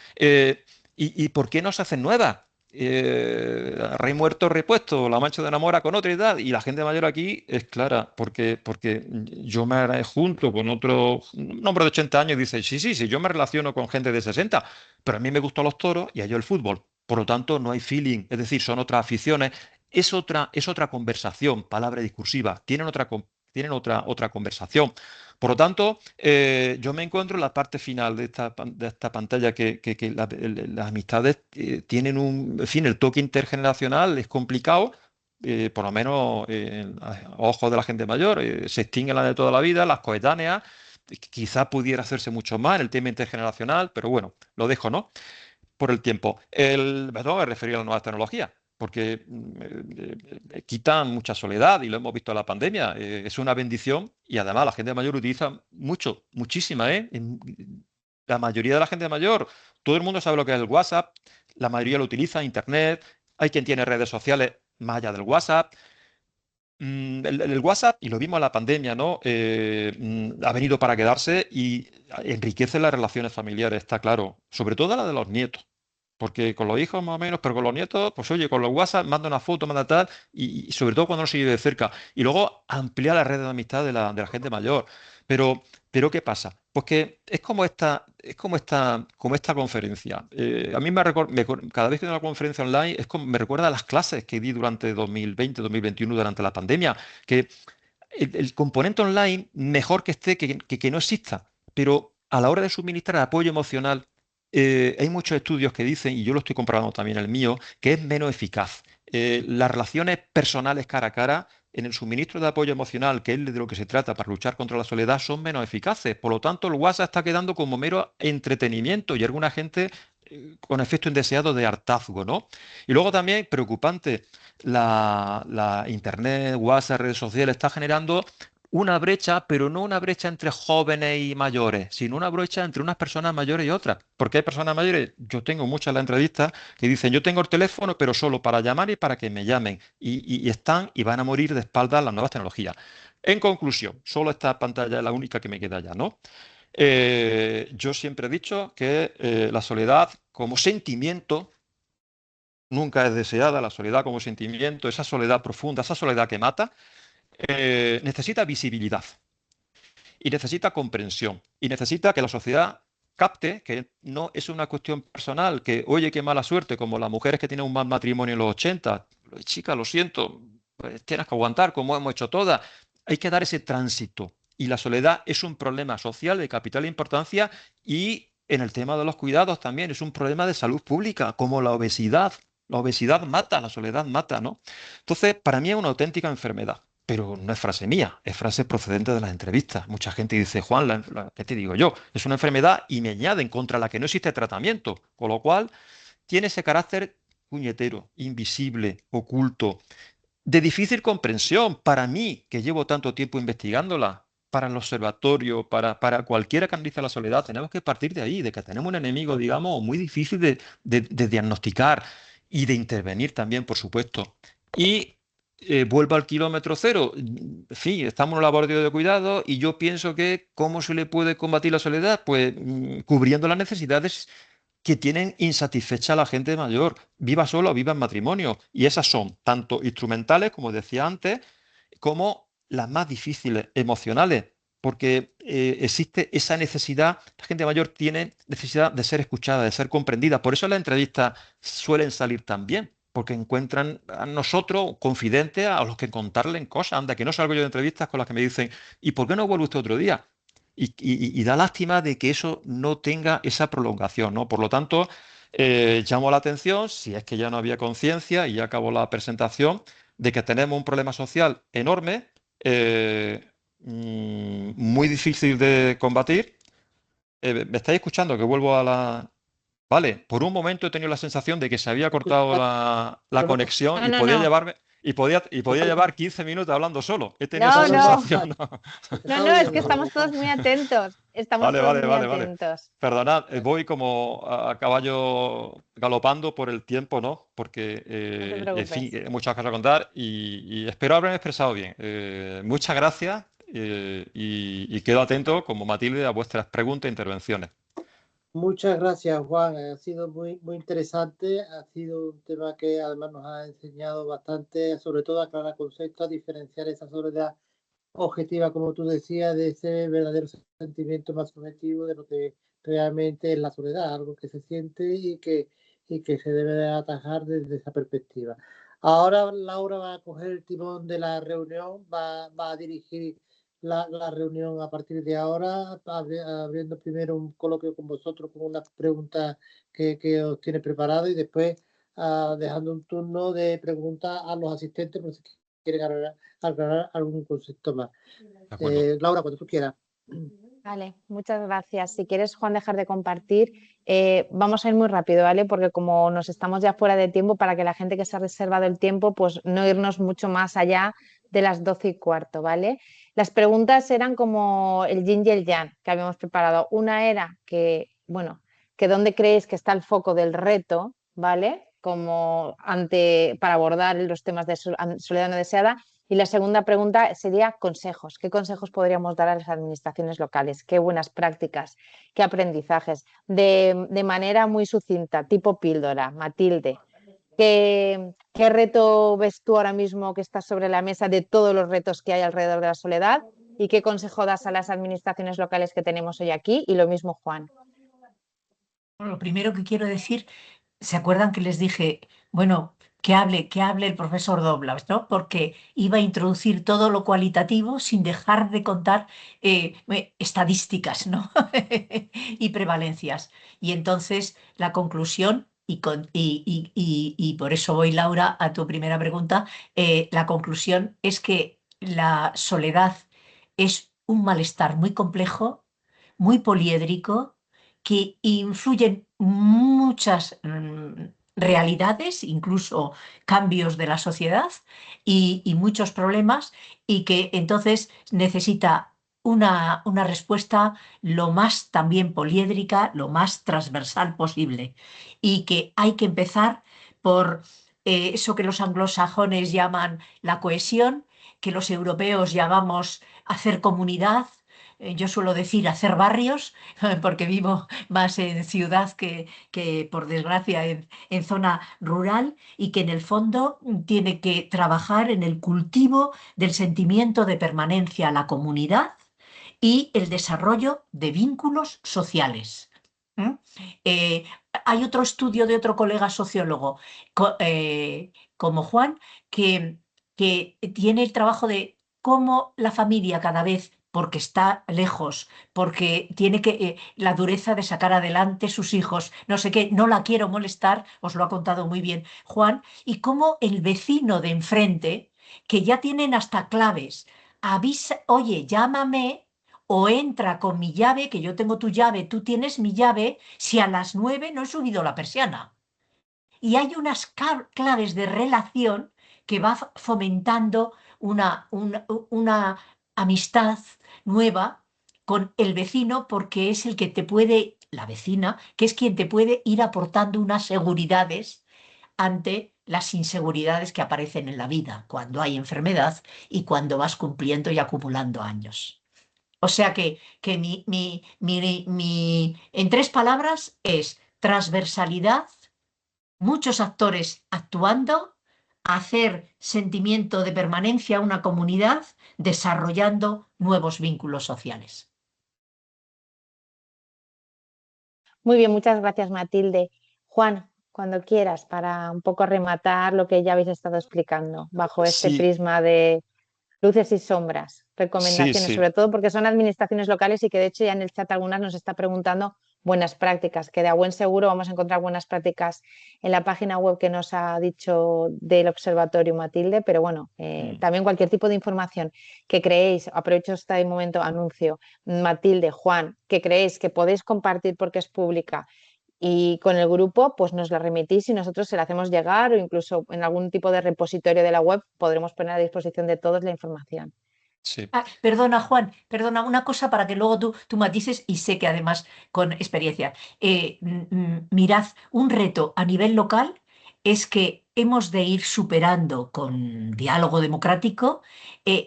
¿y por qué no se hacen nuevas? Rey muerto, repuesto, la mancha de una mora con otra y tal. Y la gente mayor aquí es clara, porque yo me junto con otro un hombre de 80 años y dice, sí, yo me relaciono con gente de 60, pero a mí me gustan los toros y a ellos el fútbol. Por lo tanto, no hay feeling, es decir, son otras aficiones, es otra conversación, palabra discursiva, tienen otra conversación. Por lo tanto, yo me encuentro en la parte final de esta pantalla que las amistades tienen en fin, el toque intergeneracional es complicado, por lo menos a ojos de la gente mayor, se extinguen las de toda la vida, las coetáneas, quizá pudiera hacerse mucho más en el tema intergeneracional, pero bueno, lo dejo, ¿no? Por el tiempo. Me tengo que referir a las nuevas tecnologías, porque quitan mucha soledad y lo hemos visto en la pandemia. Es una bendición y además la gente mayor utiliza muchísima, ¿eh? La mayoría de la gente mayor, todo el mundo sabe lo que es el WhatsApp, la mayoría lo utiliza, Internet, hay quien tiene redes sociales más allá del WhatsApp. El WhatsApp, y lo vimos en la pandemia, ¿no? Ha venido para quedarse y enriquece las relaciones familiares, está claro, sobre todo la de los nietos. Porque con los hijos más o menos, pero con los nietos, pues oye, con los WhatsApp, manda una foto, manda tal, y sobre todo cuando no se vive de cerca. Y luego ampliar la red de amistad de la gente mayor. Pero ¿qué pasa? Pues que es como esta conferencia. A mí cada vez que doy una conferencia online, me recuerda a las clases que di durante 2020, 2021, durante la pandemia, que el componente online, mejor que esté que no exista, pero a la hora de suministrar apoyo emocional, hay muchos estudios que dicen, y yo lo estoy comprobando también el mío, que es menos eficaz. Las relaciones personales cara a cara en el suministro de apoyo emocional, que es de lo que se trata para luchar contra la soledad, son menos eficaces. Por lo tanto, el WhatsApp está quedando como mero entretenimiento y alguna gente con efecto indeseado de hartazgo, ¿no? Y luego también, preocupante, la Internet, WhatsApp, redes sociales, está generando una brecha, pero no una brecha entre jóvenes y mayores, sino una brecha entre unas personas mayores y otras. Porque hay personas mayores, yo tengo muchas en la entrevista, que dicen, yo tengo el teléfono, pero solo para llamar y para que me llamen. Y están y van a morir de espaldas las nuevas tecnologías. En conclusión, solo esta pantalla es la única que me queda ya, ¿no? Yo siempre he dicho que la soledad como sentimiento nunca es deseada, la soledad como sentimiento, esa soledad profunda, esa soledad que mata, necesita visibilidad y necesita comprensión y necesita que la sociedad capte que no es una cuestión personal, que oye, qué mala suerte, como las mujeres que tienen un mal matrimonio en los 80, chica, lo siento, pues tienes que aguantar como hemos hecho todas. Hay que dar ese tránsito y la soledad es un problema social de capital importancia y en el tema de los cuidados también es un problema de salud pública, como la obesidad. La obesidad mata, la soledad mata, ¿no? Entonces, para mí es una auténtica enfermedad. Pero no es frase mía, es frase procedente de las entrevistas. Mucha gente dice, Juan, ¿qué te digo yo? Es una enfermedad y me añaden contra la que no existe tratamiento, con lo cual tiene ese carácter puñetero, invisible, oculto. de difícil comprensión para mí, que llevo tanto tiempo investigándola, para el observatorio, para cualquiera que analice la soledad. Tenemos que partir de ahí, de que tenemos un enemigo, digamos, muy difícil de diagnosticar y de intervenir también, por supuesto. Y vuelvo al kilómetro cero. En fin, estamos en un laboratorio de cuidado y yo pienso que ¿cómo se le puede combatir la soledad? Pues cubriendo las necesidades que tienen insatisfecha a la gente mayor, viva sola o viva en matrimonio. Y esas son tanto instrumentales, como decía antes, como las más difíciles, emocionales, porque existe esa necesidad, la gente mayor tiene necesidad de ser escuchada, de ser comprendida. Por eso las entrevistas suelen salir tan bien, porque encuentran a nosotros confidentes a los que contarles cosas. Anda, que no salgo yo de entrevistas con las que me dicen, ¿y por qué no vuelve usted otro día? Y da lástima de que eso no tenga esa prolongación, ¿no? Por lo tanto, llamo la atención, si es que ya no había conciencia, y ya acabó la presentación, de que tenemos un problema social enorme, muy difícil de combatir. ¿Me estáis escuchando? Que vuelvo a la... Vale, por un momento he tenido la sensación de que se había cortado la conexión No, y no, podía no. llevarme... Y podía llevar 15 minutos hablando solo. He tenido esa No, no. sensación. ¿no? No, es que estamos todos muy atentos. Estamos Vale, todos vale, muy vale, vale. atentos. Perdonad, voy como a caballo galopando por el tiempo, ¿no? Porque, No te en fin, preocupes. hay muchas cosas a contar y espero haberme expresado bien. Muchas gracias y quedo atento, como Matilde, a vuestras preguntas e intervenciones. Muchas gracias, Juan. Ha sido muy interesante. Ha sido un tema que además nos ha enseñado bastante, sobre todo a aclarar conceptos, a diferenciar esa soledad objetiva, como tú decías, de ese verdadero sentimiento más subjetivo de lo que realmente es la soledad, algo que se siente y que se debe de atajar desde esa perspectiva. Ahora Laura va a coger el timón de la reunión, va a dirigir la reunión a partir de ahora, abriendo primero un coloquio con vosotros con unas preguntas que os tiene preparado y después dejando un turno de preguntas a los asistentes por si quieren aclarar algún concepto más. De acuerdo. Laura, cuando tú quieras. Vale, muchas gracias. Si quieres, Juan, dejar de compartir, vamos a ir muy rápido, ¿vale? Porque como nos estamos ya fuera de tiempo, para que la gente que se ha reservado el tiempo, pues no irnos mucho más allá de las 12:15, ¿vale? Las preguntas eran como el yin y el yang que habíamos preparado. Una era que, bueno, que dónde creéis que está el foco del reto, ¿vale? Como para abordar los temas de soledad no deseada. Y la segunda pregunta sería consejos. ¿Qué consejos podríamos dar a las administraciones locales? ¿Qué buenas prácticas? ¿Qué aprendizajes? De manera muy sucinta, tipo píldora, Matilde. ¿Qué reto ves tú ahora mismo que está sobre la mesa de todos los retos que hay alrededor de la soledad? ¿Y qué consejo das a las administraciones locales que tenemos hoy aquí? Y lo mismo, Juan. Bueno, lo primero que quiero decir, ¿se acuerdan que les dije, bueno, que hable el profesor Doblas, ¿no? Porque iba a introducir todo lo cualitativo sin dejar de contar estadísticas, ¿no? y prevalencias. Y entonces la conclusión, y por eso voy, Laura, a tu primera pregunta, la conclusión es que la soledad es un malestar muy complejo, muy poliédrico, que influyen muchas realidades, incluso cambios de la sociedad y muchos problemas, y que entonces necesita una respuesta lo más también poliédrica, lo más transversal posible, y que hay que empezar por eso que los anglosajones llaman la cohesión, que los europeos llamamos hacer comunidad. Yo suelo decir hacer barrios, porque vivo más en ciudad que por desgracia, en zona rural, y que en el fondo tiene que trabajar en el cultivo del sentimiento de permanencia a la comunidad y el desarrollo de vínculos sociales. ¿Mm? Eh, Hay otro estudio de otro colega sociólogo, como Juan, que tiene el trabajo de cómo la familia cada vez, porque está lejos, porque tiene la dureza de sacar adelante sus hijos, no sé qué, no la quiero molestar, os lo ha contado muy bien Juan, y cómo el vecino de enfrente, que ya tienen hasta claves, avisa, oye, llámame o entra con mi llave, que yo tengo tu llave, tú tienes mi llave, si a las 9 no he subido la persiana. Y hay unas claves de relación que va fomentando una amistad nueva con el vecino, porque es el que te puede, la vecina, que es quien te puede ir aportando unas seguridades ante las inseguridades que aparecen en la vida, cuando hay enfermedad y cuando vas cumpliendo y acumulando años. O sea que en 3 palabras es transversalidad, muchos actores actuando, hacer sentimiento de permanencia a una comunidad, desarrollando nuevos vínculos sociales. Muy bien, muchas gracias, Matilde. Juan, cuando quieras, para un poco rematar lo que ya habéis estado explicando bajo este Sí, prisma de luces y sombras, sí, recomendaciones, sí. sobre todo porque son administraciones locales y que de hecho ya en el chat algunas nos está preguntando buenas prácticas, que de a buen seguro vamos a encontrar buenas prácticas en la página web que nos ha dicho del Observatorio Matilde, pero bueno, también cualquier tipo de información que creéis, aprovecho este momento, anuncio, Matilde, Juan, que creéis que podéis compartir porque es pública y con el grupo pues nos la remitís y nosotros se la hacemos llegar o incluso en algún tipo de repositorio de la web podremos poner a disposición de todos la información. Sí. Perdona, Juan, perdona, una cosa para que luego tú matices, y sé que además con experiencia. Mirad, un reto a nivel local es que hemos de ir superando con diálogo democrático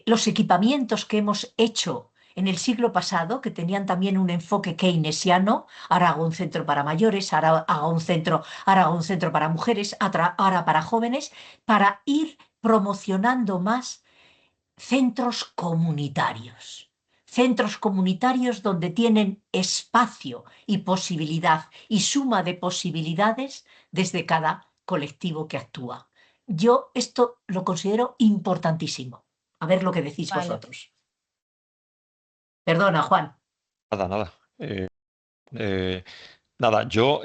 los equipamientos que hemos hecho en el siglo pasado, que tenían también un enfoque keynesiano. Ahora hago un centro para mayores, ahora hago un centro para mujeres, ahora para jóvenes, para ir promocionando más centros comunitarios donde tienen espacio y posibilidad y suma de posibilidades desde cada colectivo que actúa. Yo esto lo considero importantísimo. A ver lo que decís Vale. vosotros. Perdona, Juan. Nada. Nada, yo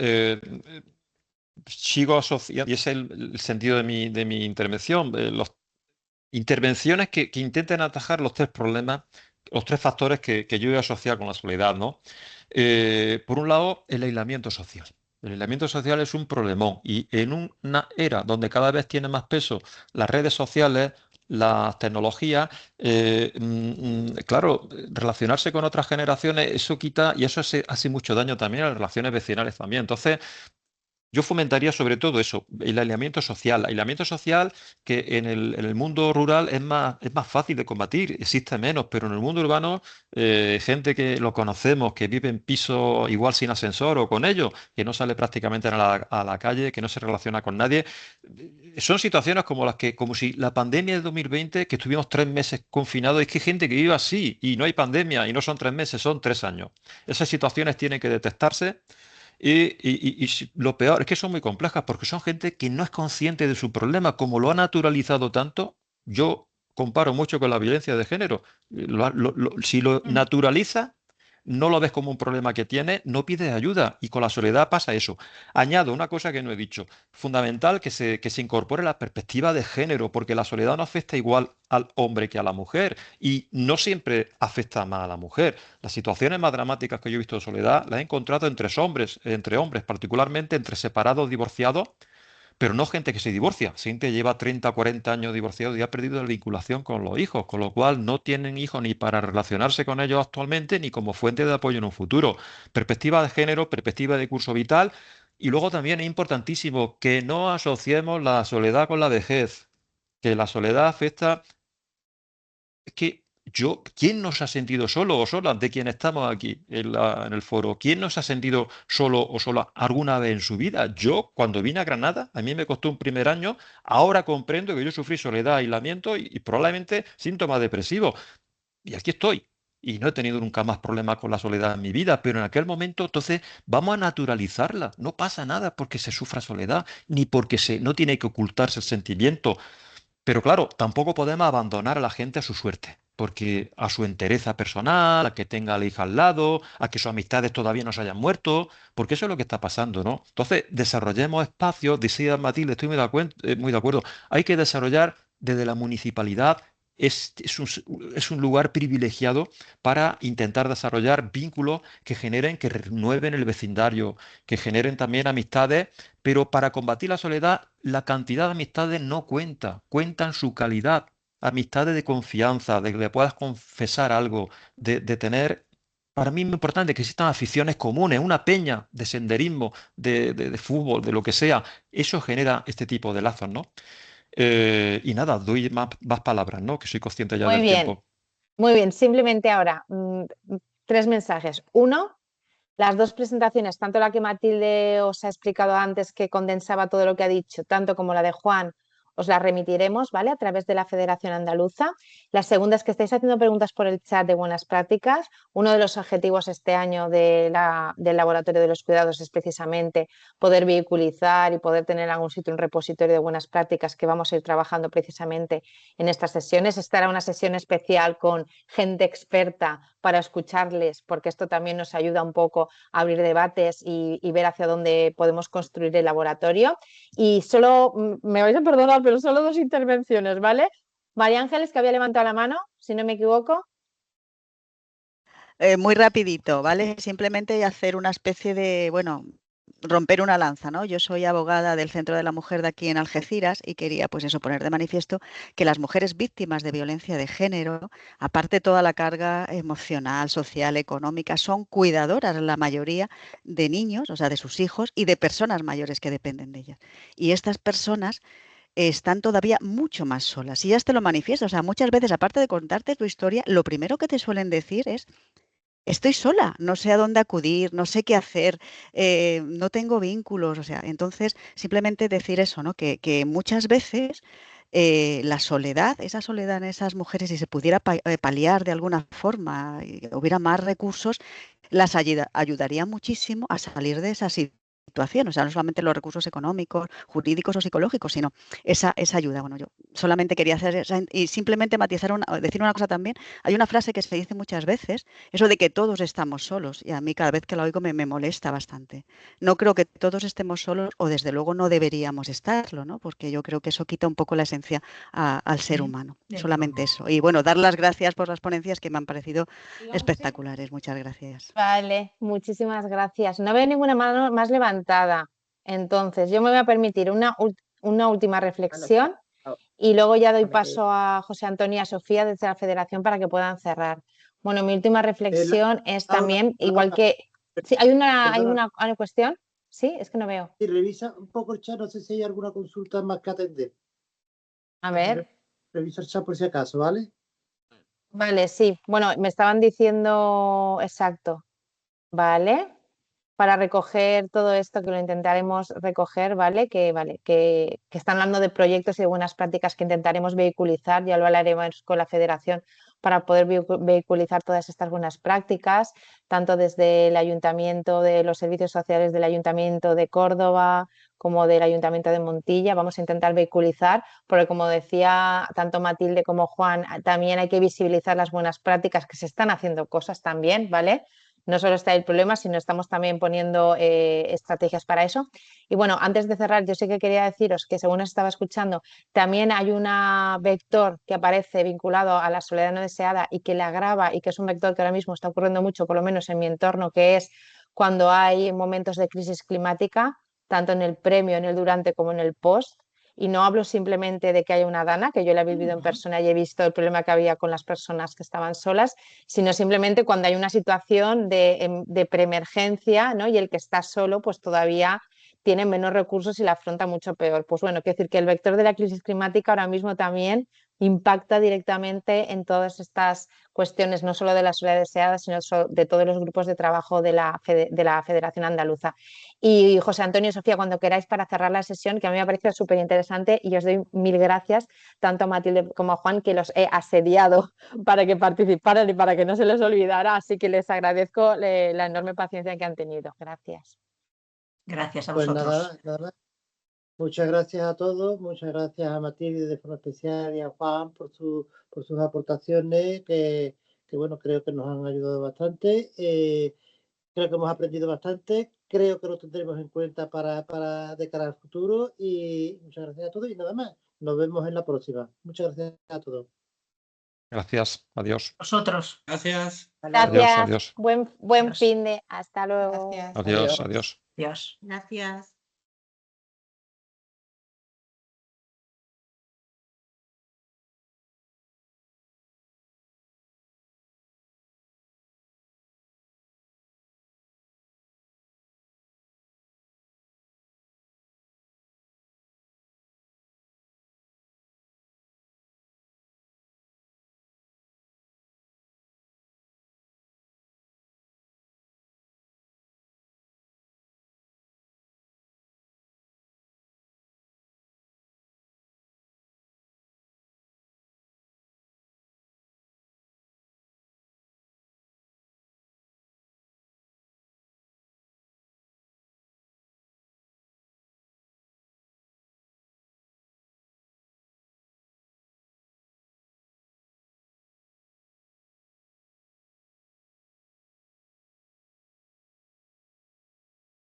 sigo asociando, y es el sentido de mi intervención, las intervenciones que intenten atajar los 3 problemas, los 3 factores que yo voy a asociar con la soledad, ¿no? Por un lado, el aislamiento social. El aislamiento social es un problemón y en una era donde cada vez tiene más peso las redes sociales, las tecnologías, claro, relacionarse con otras generaciones, eso quita y eso hace mucho daño también a las relaciones vecinales también. Entonces, yo fomentaría sobre todo eso, el aislamiento social que en el mundo rural es más fácil de combatir, existe menos, pero en el mundo urbano, gente que lo conocemos, que vive en pisos igual sin ascensor o con ellos, que no sale prácticamente a la calle, que no se relaciona con nadie, son situaciones como como si la pandemia de 2020, que estuvimos 3 meses confinados, es que hay gente que vive así y no hay pandemia y no son 3 meses, son 3 años. Esas situaciones tienen que detectarse. Lo peor es que son muy complejas porque son gente que no es consciente de su problema, como lo ha naturalizado tanto. Yo comparo mucho con la violencia de género. Si lo naturaliza, no lo ves como un problema que tiene, no pides ayuda. Y con la soledad pasa eso. Añado una cosa que no he dicho. Fundamental que se incorpore la perspectiva de género, porque la soledad no afecta igual al hombre que a la mujer. Y no siempre afecta más a la mujer. Las situaciones más dramáticas que yo he visto de soledad las he encontrado entre hombres, particularmente entre separados, divorciados, pero no gente que se divorcia, gente que lleva 30 o 40 años divorciado y ha perdido la vinculación con los hijos, con lo cual no tienen hijos ni para relacionarse con ellos actualmente ni como fuente de apoyo en un futuro. Perspectiva de género, perspectiva de curso vital y luego también es importantísimo que no asociemos la soledad con la vejez, que la soledad afecta. Es que ¿quién nos ha sentido solo o sola de quien estamos aquí en el foro? ¿Quién nos ha sentido solo o sola alguna vez en su vida? Yo, cuando vine a Granada, a mí me costó un primer año, ahora comprendo que yo sufrí soledad, aislamiento y probablemente síntomas depresivos. Y aquí estoy. Y no he tenido nunca más problemas con la soledad en mi vida, pero en aquel momento, entonces, vamos a naturalizarla. No pasa nada porque se sufra soledad, ni porque no tiene que ocultarse el sentimiento. Pero claro, tampoco podemos abandonar a la gente a su suerte, porque a su entereza personal, a que tenga a la hija al lado, a que sus amistades todavía no se hayan muerto, porque eso es lo que está pasando, ¿no? Entonces, desarrollemos espacios, decía Matilde, estoy muy de acuerdo, hay que desarrollar desde la municipalidad es un lugar privilegiado para intentar desarrollar vínculos que renueven el vecindario, que generen también amistades, pero para combatir la soledad, la cantidad de amistades no cuenta, cuentan su calidad. Amistades de confianza, de que le puedas confesar algo, de tener. Para mí es muy importante que existan aficiones comunes, una peña de senderismo, de fútbol, de lo que sea. Eso genera este tipo de lazos, ¿no? Y nada, doy más palabras, ¿no? Que soy consciente ya Muy del bien, tiempo. muy bien. Simplemente ahora, 3 mensajes. Uno, las 2 presentaciones, tanto la que Matilde os ha explicado antes, que condensaba todo lo que ha dicho, tanto como la de Juan, os la remitiremos, ¿vale? A través de la Federación Andaluza. La segunda es que estáis haciendo preguntas por el chat de buenas prácticas. Uno de los objetivos este año del Laboratorio de los Cuidados es precisamente poder vehiculizar y poder tener algún sitio, un repositorio de buenas prácticas que vamos a ir trabajando precisamente en estas sesiones. Esta era una sesión especial con gente experta para escucharles, porque esto también nos ayuda un poco a abrir debates y ver hacia dónde podemos construir el laboratorio. Y solo, me vais a perdonar, pero solo 2 intervenciones, ¿vale? María Ángeles, que había levantado la mano, si no me equivoco. Muy rapidito, ¿vale? Simplemente hacer una especie de, bueno, romper una lanza, ¿no? Yo soy abogada del Centro de la Mujer de aquí en Algeciras y quería, pues eso, poner de manifiesto que las mujeres víctimas de violencia de género, aparte de toda la carga emocional, social, económica, son cuidadoras, la mayoría, de niños, o sea, de sus hijos y de personas mayores que dependen de ellas. Y estas personas están todavía mucho más solas. Y ya te lo manifiesto, o sea, muchas veces, aparte de contarte tu historia, lo primero que te suelen decir es: estoy sola, no sé a dónde acudir, no sé qué hacer, no tengo vínculos, o sea, entonces simplemente decir eso, ¿no? Que muchas veces la soledad, esa soledad en esas mujeres, si se pudiera paliar de alguna forma, y hubiera más recursos, las ayudaría muchísimo a salir de esa situación, o sea, no solamente los recursos económicos, jurídicos o psicológicos, sino esa ayuda. Bueno, yo solamente quería hacer y simplemente matizar, decir una cosa también. Hay una frase que se dice muchas veces, eso de que todos estamos solos, y a mí cada vez que la oigo me molesta bastante. No creo que todos estemos solos, o desde luego no deberíamos estarlo, ¿no? Porque yo creo que eso quita un poco la esencia al ser humano. Solamente eso. Y bueno, dar las gracias por las ponencias que me han parecido espectaculares. Muchas gracias. Vale, muchísimas gracias. No veo ninguna mano más levantada. Entonces, yo me voy a permitir una última reflexión y luego ya doy paso a José Antonio y a Sofía desde la Federación para que puedan cerrar. Bueno, mi última reflexión es también, igual que... ¿Sí? ¿Hay una cuestión? Sí, es que no veo. Sí, revisa un poco el chat, no sé si hay alguna consulta más que atender. A ver. Revisa el chat por si acaso, ¿vale? Vale, sí. Bueno, me estaban diciendo exacto. Vale. Para recoger todo esto, que lo intentaremos recoger, ¿vale? Que están hablando de proyectos y de buenas prácticas que intentaremos vehiculizar, ya lo hablaremos con la Federación para poder vehiculizar todas estas buenas prácticas, tanto desde el Ayuntamiento, de los servicios sociales del Ayuntamiento de Córdoba, como del Ayuntamiento de Montilla. Vamos a intentar vehiculizar, porque como decía tanto Matilde como Juan, también hay que visibilizar las buenas prácticas, que se están haciendo cosas también, ¿vale? No solo está el problema, sino estamos también poniendo estrategias para eso. Y bueno, antes de cerrar, yo sí que quería deciros que según os estaba escuchando, también hay un vector que aparece vinculado a la soledad no deseada y que la agrava, y que es un vector que ahora mismo está ocurriendo mucho, por lo menos en mi entorno, que es cuando hay momentos de crisis climática, tanto en el premio, en el durante como en el post. Y no hablo simplemente de que haya una dana, que yo la he vivido en persona y he visto el problema que había con las personas que estaban solas, sino simplemente cuando hay una situación de preemergencia, ¿no? Y el que está solo, pues todavía tiene menos recursos y la afronta mucho peor. Pues bueno, quiero decir que el vector de la crisis climática ahora mismo también impacta directamente en todas estas cuestiones, no solo de la soledad deseada, sino de todos los grupos de trabajo de la Federación Andaluza. Y José Antonio y Sofía, cuando queráis, para cerrar la sesión, que a mí me ha parecido súper interesante, y os doy mil gracias, tanto a Matilde como a Juan, que los he asediado para que participaran y para que no se les olvidara, así que les agradezco la enorme paciencia que han tenido. Gracias. Gracias a Pues vosotros. nada. Muchas gracias a todos, muchas gracias a Matilde de forma especial y a Juan por sus aportaciones que bueno, creo que nos han ayudado bastante. Creo que hemos aprendido bastante, creo que lo tendremos en cuenta para de cara al futuro y muchas gracias a todos y nada más. Nos vemos en la próxima. Muchas gracias a todos. Gracias. Adiós. Vosotros. Gracias. Gracias. Adiós. Buen Adiós. fin de. Hasta luego. Gracias. Adiós. Adiós. Adiós. Gracias.